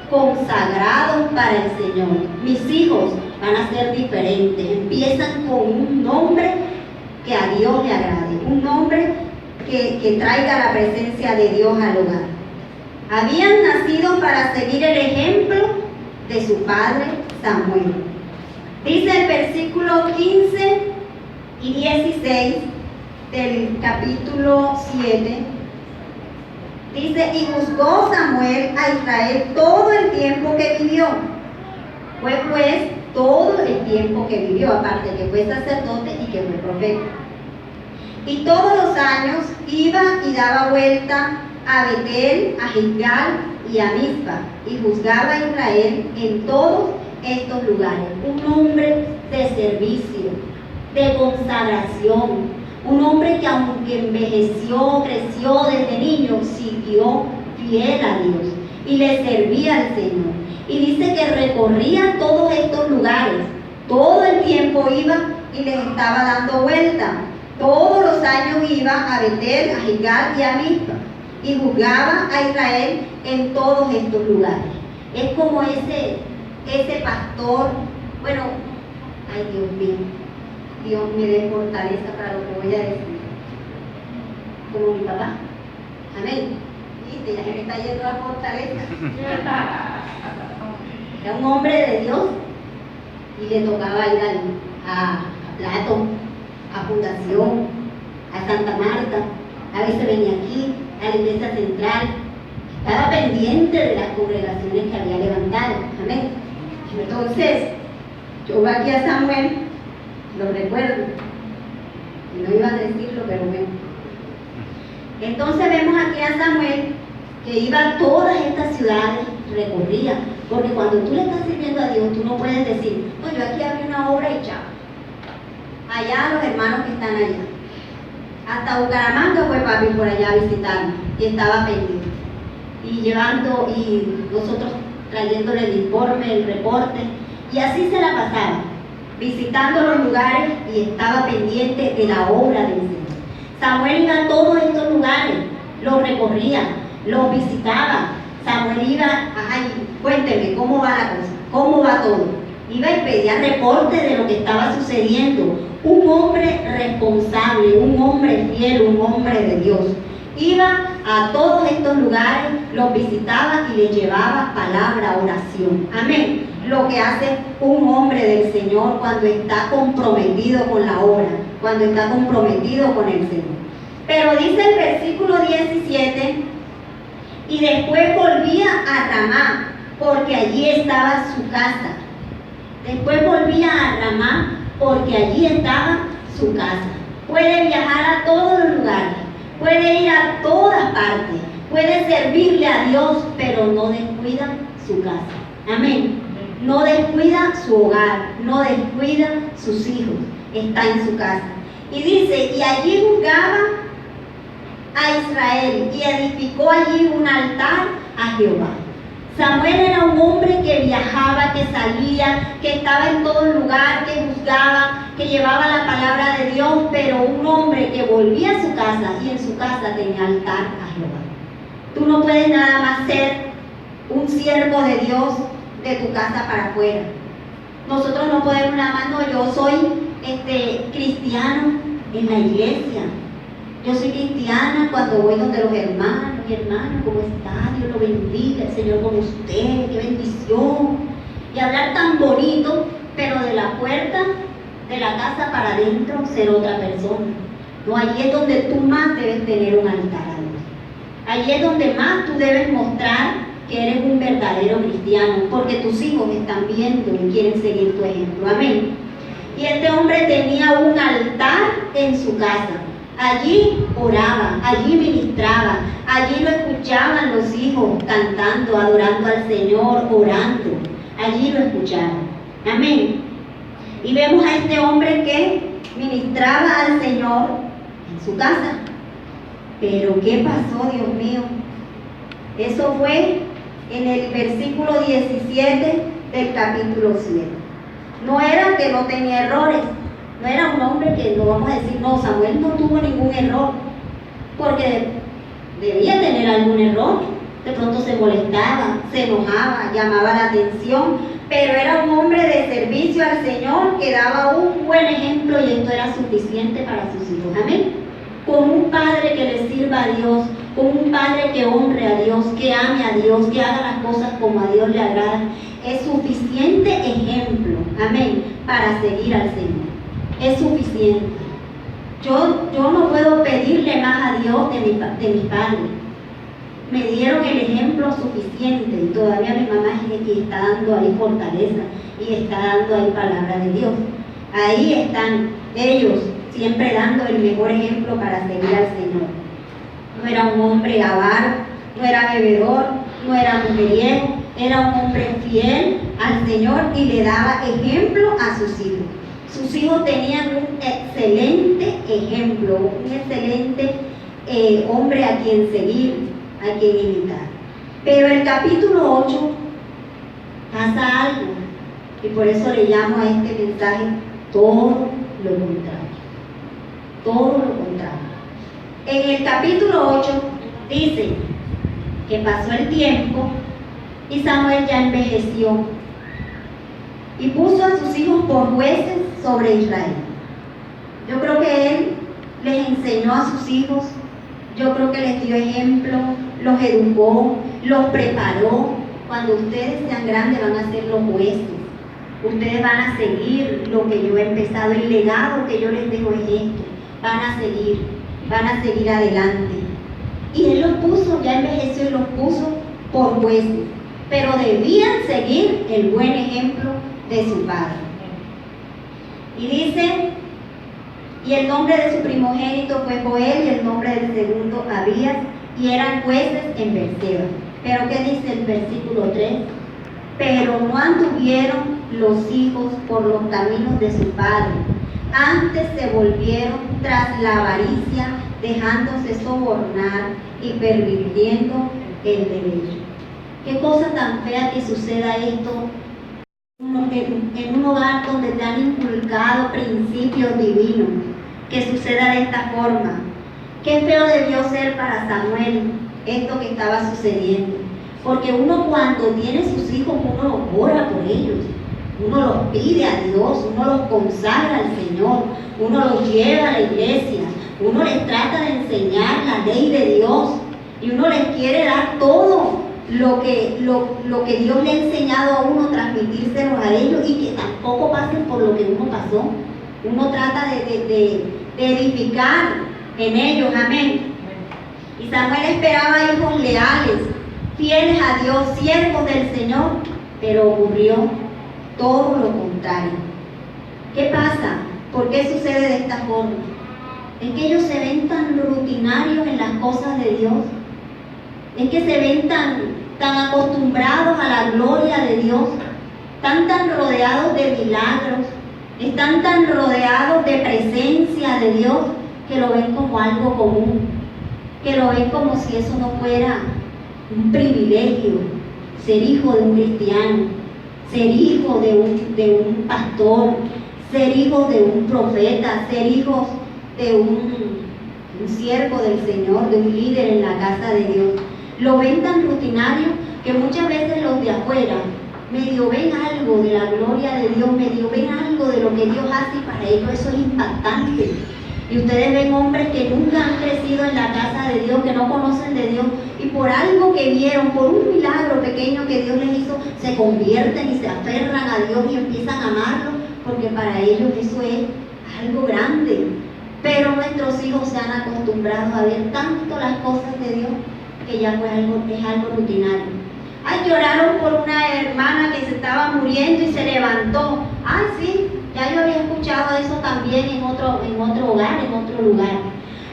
consagrados para el Señor. Mis hijos van a ser diferentes. Empiezan con un nombre que a Dios le agrade, un nombre que traiga la presencia de Dios al hogar. Habían nacido para seguir el ejemplo de su padre Samuel. Dice el versículo 15 y 16 del capítulo 7, dice, y juzgó Samuel a Israel todo el tiempo que vivió. Fue pues todo el tiempo que vivió, aparte que fue sacerdote y que fue profeta. Y todos los años iba y daba vuelta a Betel, a Gilgal y a Mizpa, y juzgaba a Israel en todos estos lugares. Un hombre de servicio, de consagración, un hombre que aunque envejeció, creció desde niño, siguió fiel a Dios y le servía al Señor. Y dice que recorría todos estos lugares, todo el tiempo iba y les estaba dando vuelta. Todos los años iba a Betel, a Gilgal y a Mizpa, y juzgaba a Israel en todos estos lugares. Es como ese pastor, bueno, ay Dios mío, Dios me dé fortaleza para lo que voy a decir. Como mi papá. Amén. ¿Viste? Ya se me está yendo la fortaleza. Era un hombre de Dios y le tocaba ir a Plato, a Fundación, a Santa Marta. A veces venía aquí, a la iglesia central. Estaba pendiente de las congregaciones que había levantado. Amén. Entonces, yo voy aquí a Samuel, lo recuerdo, y no iba a decirlo, pero bueno. Entonces vemos aquí a Samuel que iba a todas estas ciudades, recorría, porque cuando tú le estás sirviendo a Dios, tú no puedes decir, no, yo aquí abrí una obra y chao. Allá los hermanos que están allá. Hasta Bucaramanga fue papi por allá a visitarme, y estaba pendiente. Y llevando, y nosotros trayéndole el informe, el reporte, y así se la pasaba, visitando los lugares y estaba pendiente de la obra del Señor. Samuel iba a todos estos lugares, los recorría, los visitaba. Samuel iba, ay, cuénteme, ¿cómo va la cosa? ¿Cómo va todo? Iba y pedía reporte de lo que estaba sucediendo. Un hombre responsable, un hombre fiel, un hombre de Dios. Iba a todos estos lugares, los visitaba y les llevaba palabra, oración. Amén. Lo que hace un hombre del Señor cuando está comprometido con la obra, cuando está comprometido con el Señor. Pero dice el versículo 17, y después volvía a Ramá, porque allí estaba su casa. Después volvía a Ramá, porque allí estaba su casa. Puede viajar a todos los lugares, puede ir a todas partes, puede servirle a Dios, pero no descuida su casa. Amén. No descuida su hogar, no descuida sus hijos, está en su casa. Y dice, y allí juzgaba a Israel y edificó allí un altar a Jehová. Samuel era un hombre que viajaba, que salía, que estaba en todo lugar, que juzgaba, que llevaba la palabra de Dios, pero un hombre que volvía a su casa y en su casa tenía altar a Jehová. Tú no puedes nada más ser un siervo de Dios de tu casa para afuera. Nosotros no podemos nada más, no, yo soy cristiano en la iglesia. Yo soy cristiana cuando voy donde los hermanos, mi hermano, ¿cómo está? Dios lo bendiga, el Señor con usted, qué bendición. Y hablar tan bonito, pero de la puerta de la casa para adentro ser otra persona. No, allí es donde tú más debes tener un altar a Dios. Allí es donde más tú debes mostrar que eres un verdadero cristiano, porque tus hijos están viendo y quieren seguir tu ejemplo. Amén. Y este hombre tenía un altar en su casa. Allí oraba, allí ministraba, allí lo escuchaban los hijos cantando, adorando al Señor, orando. Allí lo escuchaban. Amén. Y vemos a este hombre que ministraba al Señor en su casa. Pero ¿qué pasó, Dios mío? Eso fue en el versículo 17 del capítulo 7. No era que no tenía errores. No era un hombre que no vamos a decir, no, Samuel no tuvo ningún error, porque debía tener algún error. De pronto se molestaba, se enojaba, llamaba la atención, pero era un hombre de servicio al Señor que daba un buen ejemplo y esto era suficiente para sus hijos. Amén. Con un padre que le sirva a Dios, con un padre que honre a Dios, que ame a Dios, que haga las cosas como a Dios le agrada, es suficiente ejemplo, amén, para seguir al Señor. Es suficiente. Yo no puedo pedirle más a Dios de mis padres. Me dieron el ejemplo suficiente y todavía mi mamá está dando ahí fortaleza y está dando ahí palabra de Dios. Ahí están ellos siempre dando el mejor ejemplo para seguir al Señor. No era un hombre avaro, no era bebedor, no era mujeriego, era un hombre fiel al Señor y le daba ejemplo a sus hijos. Sus hijos tenían un excelente ejemplo, un excelente hombre a quien seguir, a quien imitar. Pero el capítulo 8 pasa algo, y por eso le llamo a este mensaje todo lo contrario. Todo lo contrario. En el capítulo 8 dice que pasó el tiempo y Samuel ya envejeció y puso a sus hijos por jueces sobre Israel. Yo creo que él les enseñó a sus hijos, yo creo que les dio ejemplo, los educó, los preparó. Cuando ustedes sean grandes van a ser los jueces. Ustedes van a seguir lo que yo he empezado, el legado que yo les dejo es esto. Van a seguir adelante. Y él los puso, ya envejeció y los puso por jueces. Pero debían seguir el buen ejemplo de su padre. Y dice, y el nombre de su primogénito fue Joel y el nombre del segundo Abías, y eran jueces en Berseba. Pero ¿qué dice el versículo 3? Pero no anduvieron los hijos por los caminos de su padre, antes se volvieron tras la avaricia, dejándose sobornar y pervirtiendo el derecho. Qué cosa tan fea que suceda esto en un hogar donde te han inculcado principios divinos, que suceda de esta forma. Qué feo debió ser para Samuel esto que estaba sucediendo, porque uno cuando tiene sus hijos, uno ora por ellos, uno los pide a Dios, uno los consagra al Señor, uno los lleva a la iglesia, uno les trata de enseñar la ley de Dios y uno les quiere dar todo lo que Dios le ha enseñado a uno, transmitírselo a ellos y que tampoco pasen por lo que uno pasó. Uno trata de edificar en ellos, amén. Y Samuel esperaba hijos leales, fieles a Dios, siervos del Señor, pero ocurrió todo lo contrario. ¿Qué pasa? ¿Por qué sucede de esta forma? Es que ellos se ven tan rutinarios en las cosas de Dios, es que se ven tan acostumbrados a la gloria de Dios, están tan rodeados de milagros, están tan rodeados de presencia de Dios, que lo ven como algo común, que lo ven como si eso no fuera un privilegio, ser hijo de un cristiano, ser hijo de un pastor, ser hijo de un profeta, ser hijos de un siervo del Señor, de un líder en la casa de Dios. Lo ven tan rutinario que muchas veces los de afuera medio ven algo de la gloria de Dios, medio ven algo de lo que Dios hace y para ellos eso es impactante. Y ustedes ven hombres que nunca han crecido en la casa de Dios, que no conocen de Dios, y por algo que vieron, por un milagro pequeño que Dios les hizo, se convierten y se aferran a Dios y empiezan a amarlo, porque para ellos eso es algo grande. Pero nuestros hijos se han acostumbrado a ver tanto las cosas de Dios que ya es algo rutinario. Ay, lloraron por una hermana que se estaba muriendo y se levantó. Ay, sí, ya yo había escuchado eso también en otro hogar, en otro lugar.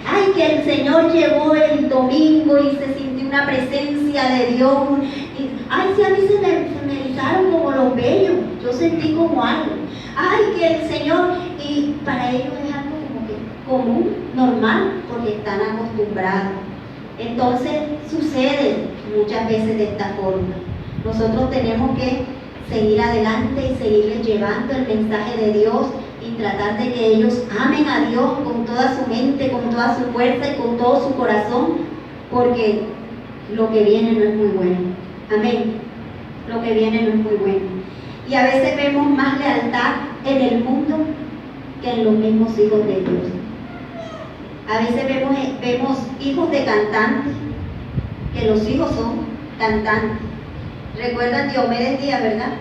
Ay, que el Señor llegó el domingo y se sintió una presencia de Dios. Y, ay, sí, a mí se me erizaron como los vellos. Yo sentí como algo. Ay, que el Señor, y para ellos es algo como que común, normal, porque están acostumbrados. Entonces sucede muchas veces de esta forma. Nosotros tenemos que seguir adelante y seguirles llevando el mensaje de Dios y tratar de que ellos amen a Dios con toda su mente, con toda su fuerza y con todo su corazón, porque lo que viene no es muy bueno. Amén. Lo que viene no es muy bueno. Y a veces vemos más lealtad en el mundo que en los mismos hijos de Dios. A veces vemos hijos de cantantes, que los hijos son cantantes. ¿Recuerdan Diomedes Díaz, verdad?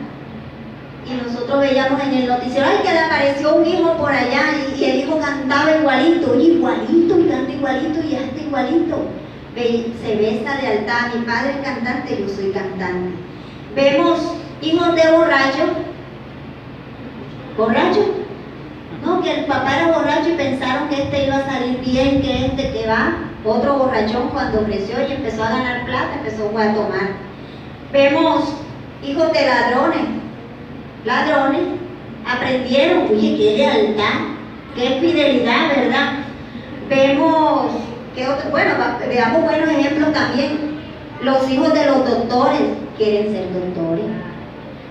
y nosotros veíamos en el noticiero, ay, que le apareció un hijo por allá y el hijo cantaba igualito, igualito, y canta igualito y hasta igualito. Se ve esa lealtad, mi padre es cantante, yo soy cantante. Vemos hijos de borrachos, no, que el papá era borracho y pensaron que este iba a salir bien, que va, otro borrachón cuando creció y empezó a ganar plata, empezó a tomar. Vemos hijos de ladrones, aprendieron, oye, qué lealtad, qué fidelidad, ¿verdad? Vemos, veamos buenos ejemplos también, los hijos de los doctores quieren ser doctores.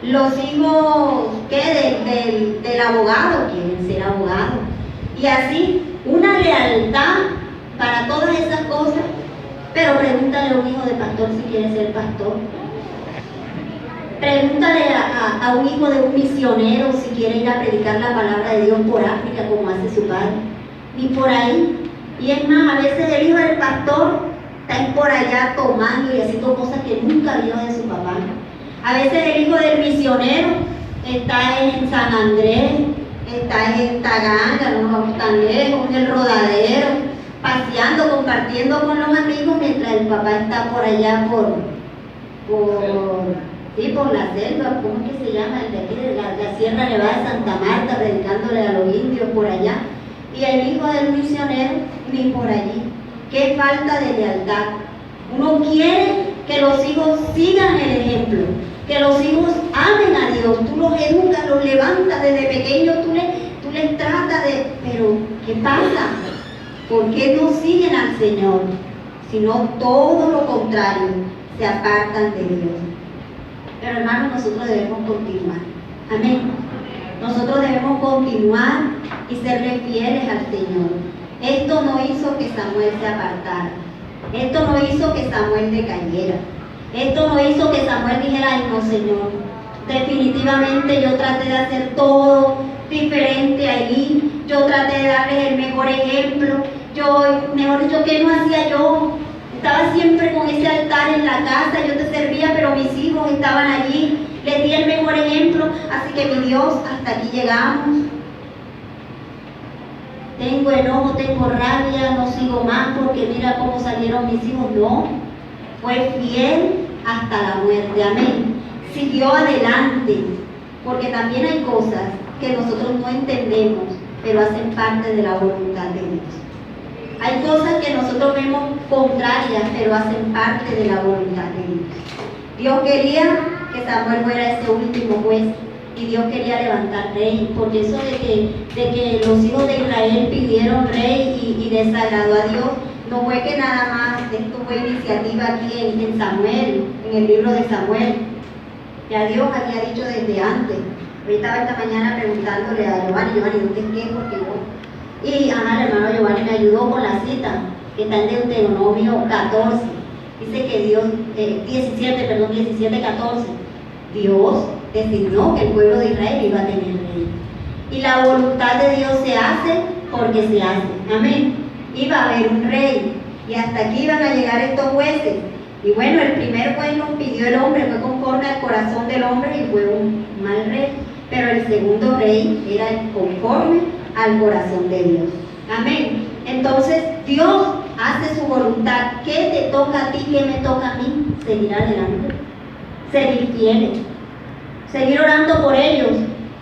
Los hijos del abogado quieren ser abogados. Y así, una lealtad para todas esas cosas. Pero pregúntale a un hijo de pastor si quiere ser pastor. Pregúntale a un hijo de un misionero si quiere ir a predicar la palabra de Dios por África como hace su padre. Ni por ahí. Y es más, a veces el hijo del pastor está por allá tomando y haciendo cosas que nunca vio de su papá. A veces el hijo del misionero está en San Andrés, está en Taganga, no vamos tan lejos, en el Rodadero, paseando, compartiendo con los amigos, mientras el papá está por allá por la selva, ¿cómo es que se llama? El de aquí de la Sierra Nevada de Santa Marta, predicándole a los indios por allá. Y el hijo del misionero ni por allí. ¡Qué falta de lealtad! Uno quiere que los hijos sigan el ejemplo, que los hijos amen a Dios, tú los educas, los levantas desde pequeños, tú les tratas de... Pero, ¿qué pasa? ¿Por qué no siguen al Señor? Sino todo lo contrario, se apartan de Dios. Pero hermanos, nosotros debemos continuar. Amén. Nosotros debemos continuar y serle fieles al Señor. Esto no hizo que Samuel se apartara. Esto no hizo que Samuel decayera. Esto no hizo que Samuel dijera, ay no, Señor, definitivamente yo traté de hacer todo diferente allí, yo traté de darles el mejor ejemplo, mejor dicho, ¿qué no hacía yo? Estaba siempre con ese altar en la casa, yo te servía, pero mis hijos estaban allí, les di el mejor ejemplo, así que mi Dios, hasta aquí llegamos. Tengo enojo, tengo rabia, no sigo más porque mira cómo salieron mis hijos. No, fue fiel hasta la muerte, amén. Siguió adelante, porque también hay cosas que nosotros no entendemos, pero hacen parte de la voluntad de Dios. Hay cosas que nosotros vemos contrarias, pero hacen parte de la voluntad de Dios. Dios quería que Samuel fuera ese último juez, y Dios quería levantar rey, porque eso de que los hijos de Israel pidieron rey y desagradó a Dios, no fue que nada más, esto fue iniciativa aquí en Samuel, en el libro de Samuel. Ya Dios había dicho desde antes. Ahorita esta mañana preguntándole a Giovanni, ¿dónde es que? Porque yo... Y el hermano Giovanni me ayudó con la cita, que está en Deuteronomio 14. Dice que Dios, 17, 14. Dios designó que el pueblo de Israel iba a tener rey. Y la voluntad de Dios se hace porque se hace. Amén. Iba a haber un rey. Y hasta aquí iban a llegar estos jueces. Y bueno, el primer juez nos pidió el hombre, fue conforme al corazón del hombre y fue un mal rey. Pero el segundo rey era conforme al corazón de Dios. Amén. Entonces Dios hace su voluntad. ¿Qué te toca a ti? ¿Qué me toca a mí? Seguir adelante. Seguir fieles. Seguir orando por ellos,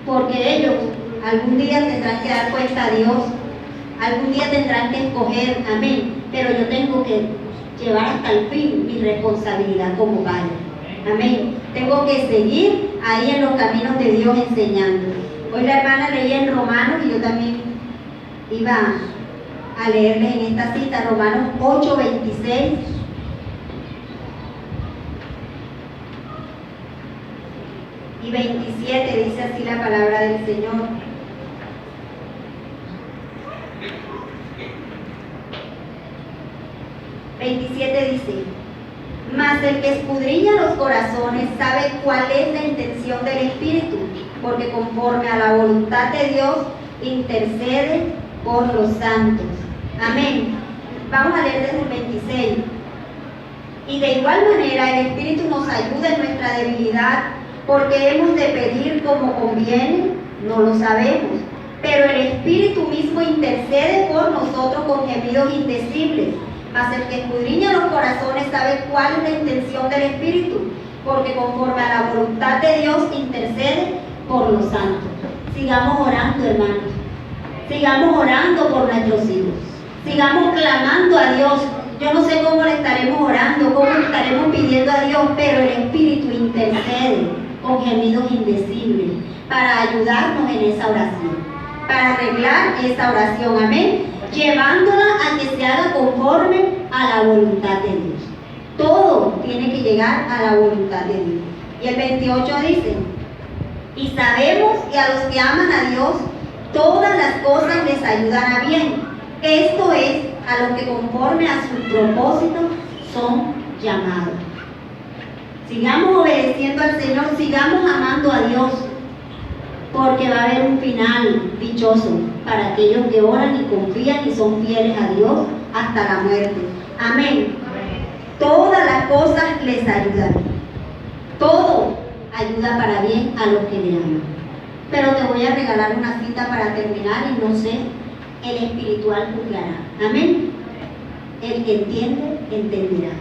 porque ellos algún día tendrán que dar cuenta a Dios, algún día tendrán que escoger, amén, pero yo tengo que llevar hasta el fin mi responsabilidad como padre, amén, tengo que seguir ahí en los caminos de Dios enseñando. Hoy la hermana leía en Romanos y yo también iba a leerles en esta cita, Romanos 8:26. Y 27 dice así la palabra del Señor. Dice: mas el que escudriña los corazones sabe cuál es la intención del Espíritu, porque conforme a la voluntad de Dios intercede por los santos. Amén. Vamos a leer desde el 26. Y de igual manera el Espíritu nos ayuda en nuestra debilidad, porque hemos de pedir como conviene, no lo sabemos. Pero el Espíritu mismo intercede por nosotros con gemidos indecibles. Mas el que escudriña los corazones sabe cuál es la intención del Espíritu, porque conforme a la voluntad de Dios intercede por los santos. Sigamos orando, hermanos. Sigamos orando por nuestros hijos. Sigamos clamando a Dios. Yo no sé cómo le estaremos orando, cómo le estaremos pidiendo a Dios, pero el Espíritu intercede con gemidos indecibles para ayudarnos en esa oración, para arreglar esa oración, amén, llevándola a que se haga conforme a la voluntad de Dios. Todo tiene que llegar a la voluntad de Dios. Y el 28 dice: y sabemos que a los que aman a Dios, todas las cosas les ayudan a bien. Esto es, a los que conforme a su propósito son llamados. Sigamos obedeciendo al Señor, sigamos amando a Dios, porque va a haber un final dichoso para aquellos que oran y confían y son fieles a Dios hasta la muerte. Amén. Todas las cosas les ayudan. Todo ayuda para bien a los que le aman. Pero te voy a regalar una cita para terminar y no sé, el espiritual juzgará. Amén. El que entiende, entenderá.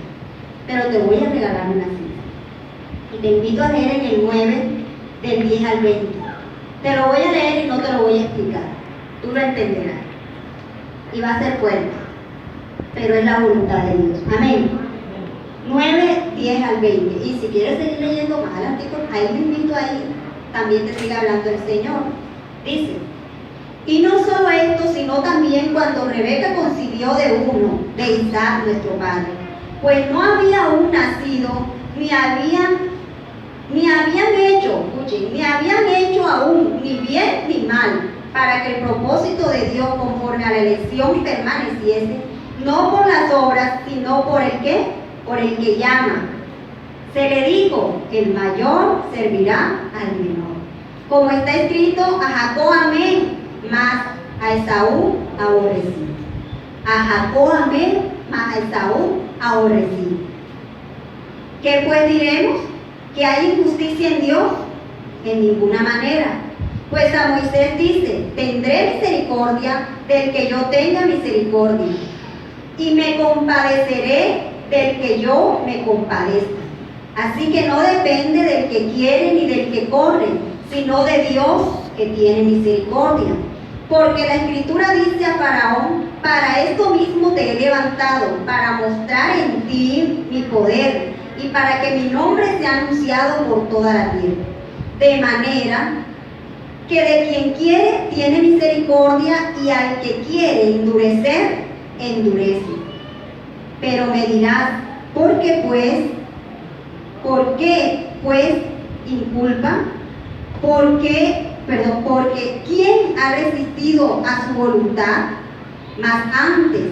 Pero te voy a regalar una cita. Y te invito a leer en el 9, del 10 al 20. Te lo voy a leer y no te lo voy a explicar. Tú lo entenderás. Y va a ser fuerte. Pero es la voluntad de Dios. Amén. 9, 10 al 20. Y si quieres seguir leyendo más adelante, ahí te invito ahí. También te sigue hablando el Señor. Dice: y no solo esto, sino también cuando Rebeca concibió de uno, de Isaac nuestro padre, pues no había aún nacido, ni habían hecho aún ni bien ni mal, para que el propósito de Dios conforme a la elección permaneciese, no por las obras, sino por el que, por el que llama. Se le dijo: el mayor servirá al menor. Como está escrito: a Jacob amé, mas a Esaú aborrecí. A Jacob amé, mas a Esaú aborrecí. ¿Qué pues diremos? ¿Que hay injusticia en Dios? En ninguna manera. Pues a Moisés dice: tendré misericordia del que yo tenga misericordia, y me compadeceré del que yo me compadezca. Así que no depende del que quiere ni del que corre, sino de Dios que tiene misericordia. Porque la Escritura dice a Faraón: para esto mismo te he levantado, para mostrar en ti mi poder, y para que mi nombre sea anunciado por toda la tierra. De manera que de quien quiere tiene misericordia, y al que quiere endurecer, endurece. Pero me dirás: ¿por qué pues inculpa? Porque ¿quién ha resistido a su voluntad? Mas antes,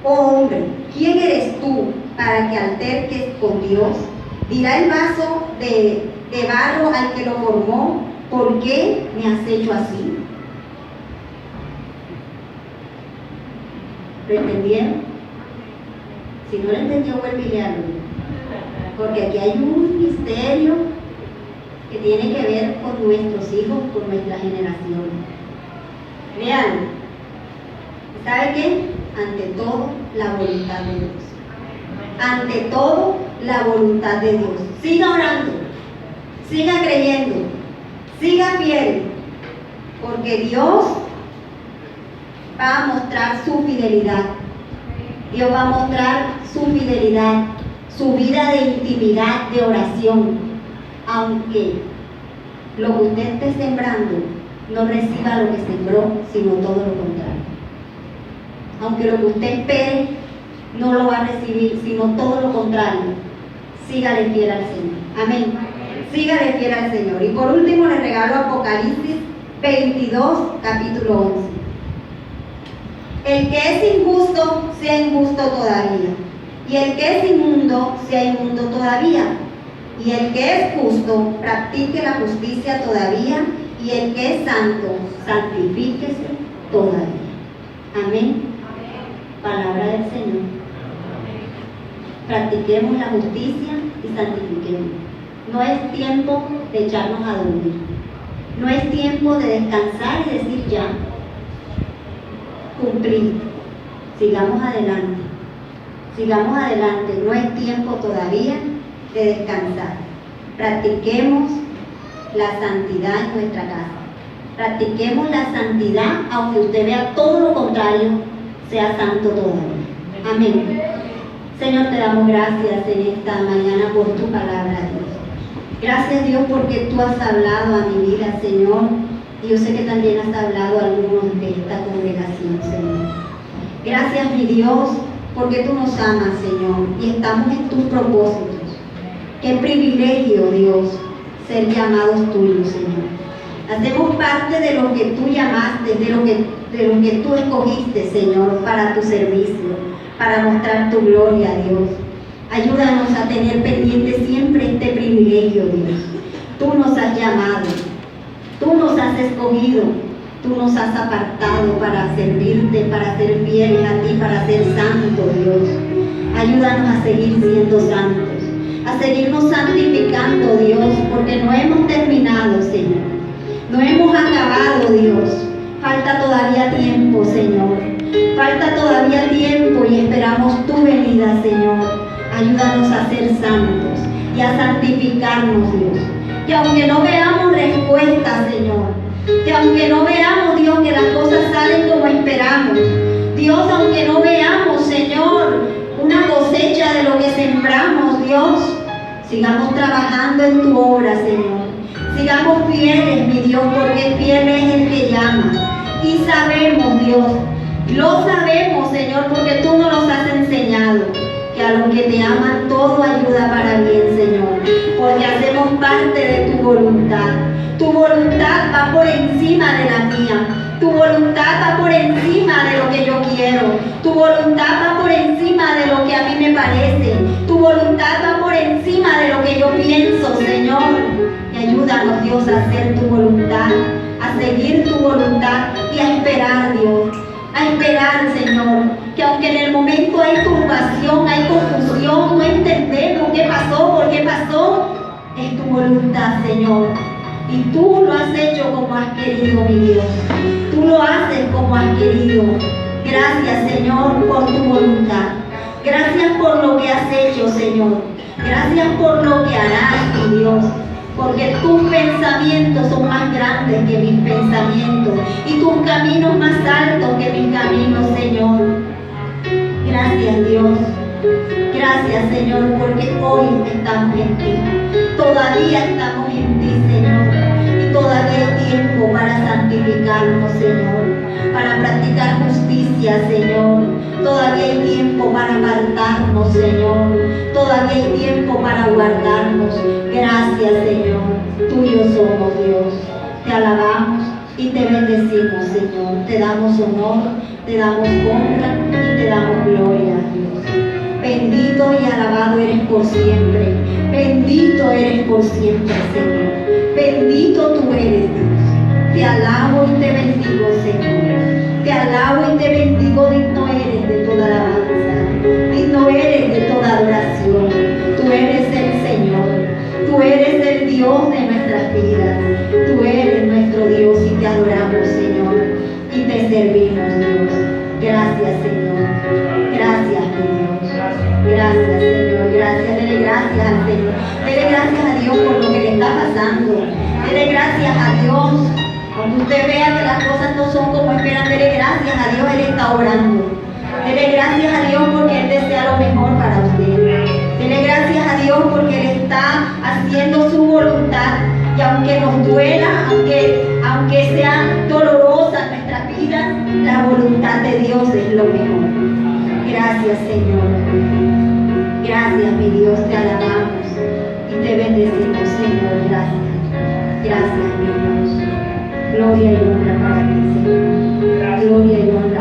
oh hombre, ¿quién eres tú para que alterques con Dios? Dirá el vaso de barro al que lo formó: ¿por qué me has hecho así? ¿Lo entendieron? Si no lo entendió, vuelve y léalo. Porque aquí hay un misterio que tiene que ver con nuestros hijos, con nuestra generación. Vean, ¿sabe qué? Ante todo, la voluntad de Dios. Ante todo, la voluntad de Dios. Siga orando, siga creyendo, siga fiel, porque Dios va a mostrar su fidelidad. Dios va a mostrar su fidelidad, su vida de intimidad, de oración, aunque lo que usted esté sembrando no reciba lo que sembró, sino todo lo contrario. Aunque lo que usted espere no lo va a recibir, sino todo lo contrario. Sígale fiel al Señor. Amén. Sígale fiel al Señor. Y por último le regalo Apocalipsis 22, capítulo 11. El que es injusto, sea injusto todavía. Y el que es inmundo, sea inmundo todavía. Y el que es justo, practique la justicia todavía. Y el que es santo, santifíquese todavía. Amén. Palabra del Señor. Practiquemos la justicia y santifiquemos. No es tiempo de echarnos a dormir. No es tiempo de descansar y decir ya, cumplí. Sigamos adelante. Sigamos adelante. No es tiempo todavía de descansar. Practiquemos la santidad en nuestra casa. Practiquemos la santidad, aunque usted vea todo lo contrario, sea santo todavía. Amén. Señor, te damos gracias en esta mañana por tu palabra, Dios. Gracias, Dios, porque tú has hablado a mi vida, Señor. Y yo sé que también has hablado a algunos de esta congregación, Señor. Gracias, mi Dios, porque tú nos amas, Señor, y estamos en tus propósitos. Qué privilegio, Dios, ser llamados tuyos, Señor. Hacemos parte de lo que tú llamaste, de lo que tú escogiste, Señor, para tu servicio, para mostrar tu gloria, Dios. Ayúdanos a tener pendiente siempre este privilegio, Dios. Tú nos has llamado, tú nos has escogido, tú nos has apartado para servirte, para ser fieles a ti, para ser santos, Dios. Ayúdanos a seguir siendo santos, a seguirnos santificando, Dios, porque no hemos terminado, Señor. No hemos acabado, Dios. Falta todavía tiempo, Señor. Falta todavía tiempo y esperamos tu venida, Señor. Ayúdanos a ser santos y a santificarnos, Dios. Que aunque no veamos respuesta, Señor, que aunque no veamos, Dios, que las cosas salen como esperamos, Dios, aunque no veamos, Señor, una cosecha de lo que sembramos, Dios, sigamos trabajando en tu obra, Señor. Sigamos fieles, mi Dios, porque fiel es el que llama. Y sabemos, Dios, lo sabemos, Señor, porque tú nos los has enseñado, que a los que te aman todo ayuda para bien, Señor, porque hacemos parte de tu voluntad. Tu voluntad va por encima de la mía. Tu voluntad va por encima de lo que yo quiero. Tu voluntad va por encima de lo que a mí me parece. Tu voluntad va por encima de lo que yo pienso, Señor. Y ayúdanos, Dios, a hacer tu voluntad, a seguir tu voluntad y a esperar, Dios. A esperar, Señor, que aunque en el momento hay turbación, hay confusión, no entendemos qué pasó, por qué pasó, es tu voluntad, Señor. Y tú lo has hecho como has querido, mi Dios. Tú lo haces como has querido. Gracias, Señor, por tu voluntad. Gracias por lo que has hecho, Señor. Gracias por lo que harás, mi Dios. Porque tus pensamientos son más grandes que mis pensamientos y tus caminos más altos que mis caminos, Señor. Gracias, Dios. Gracias, Señor, porque hoy estamos en ti. Todavía estamos en ti, Señor. Y todavía hay tiempo para santificarnos, Señor. Para practicar justicia, Señor. Todavía hay tiempo para apartarnos, Señor. Todavía hay tiempo para guardarnos. Gracias, Señor. Tuyo somos, Dios. Te alabamos y te bendecimos, Señor. Te damos honor, te damos honra y te damos gloria, Dios. Bendito y alabado eres por siempre. Bendito eres por siempre, Señor. Bendito tú eres, Dios. Te alabo y te bendigo, Señor. Te alabo y te bendigo. Digno eres de toda alabanza. Digno eres de toda adoración. Tú eres el Señor. Tú eres el Dios de nuestras vidas. Tú eres nuestro Dios y te adoramos, Señor. Y te servimos, Dios. Gracias, Señor. Gracias, mi Dios. Gracias, Señor. Gracias. Dele gracias al Señor. Dele gracias a Dios por lo que le está pasando. Dele gracias a Dios. Cuando usted vea que las cosas no son como esperan, dele gracias a Dios. Él está orando. Dele gracias a Dios porque Él desea lo mejor para usted. Dele gracias a Dios porque Él está haciendo su voluntad. Y aunque nos duela, aunque sea dolorosa nuestra vida, la voluntad de Dios es lo mejor. Gracias, Señor. Gracias, mi Dios, te alabamos y te bendecimos, Señor. Gracias. Gracias, mi Dios. Gloria y honra para ti, Señor. Gloria y honra.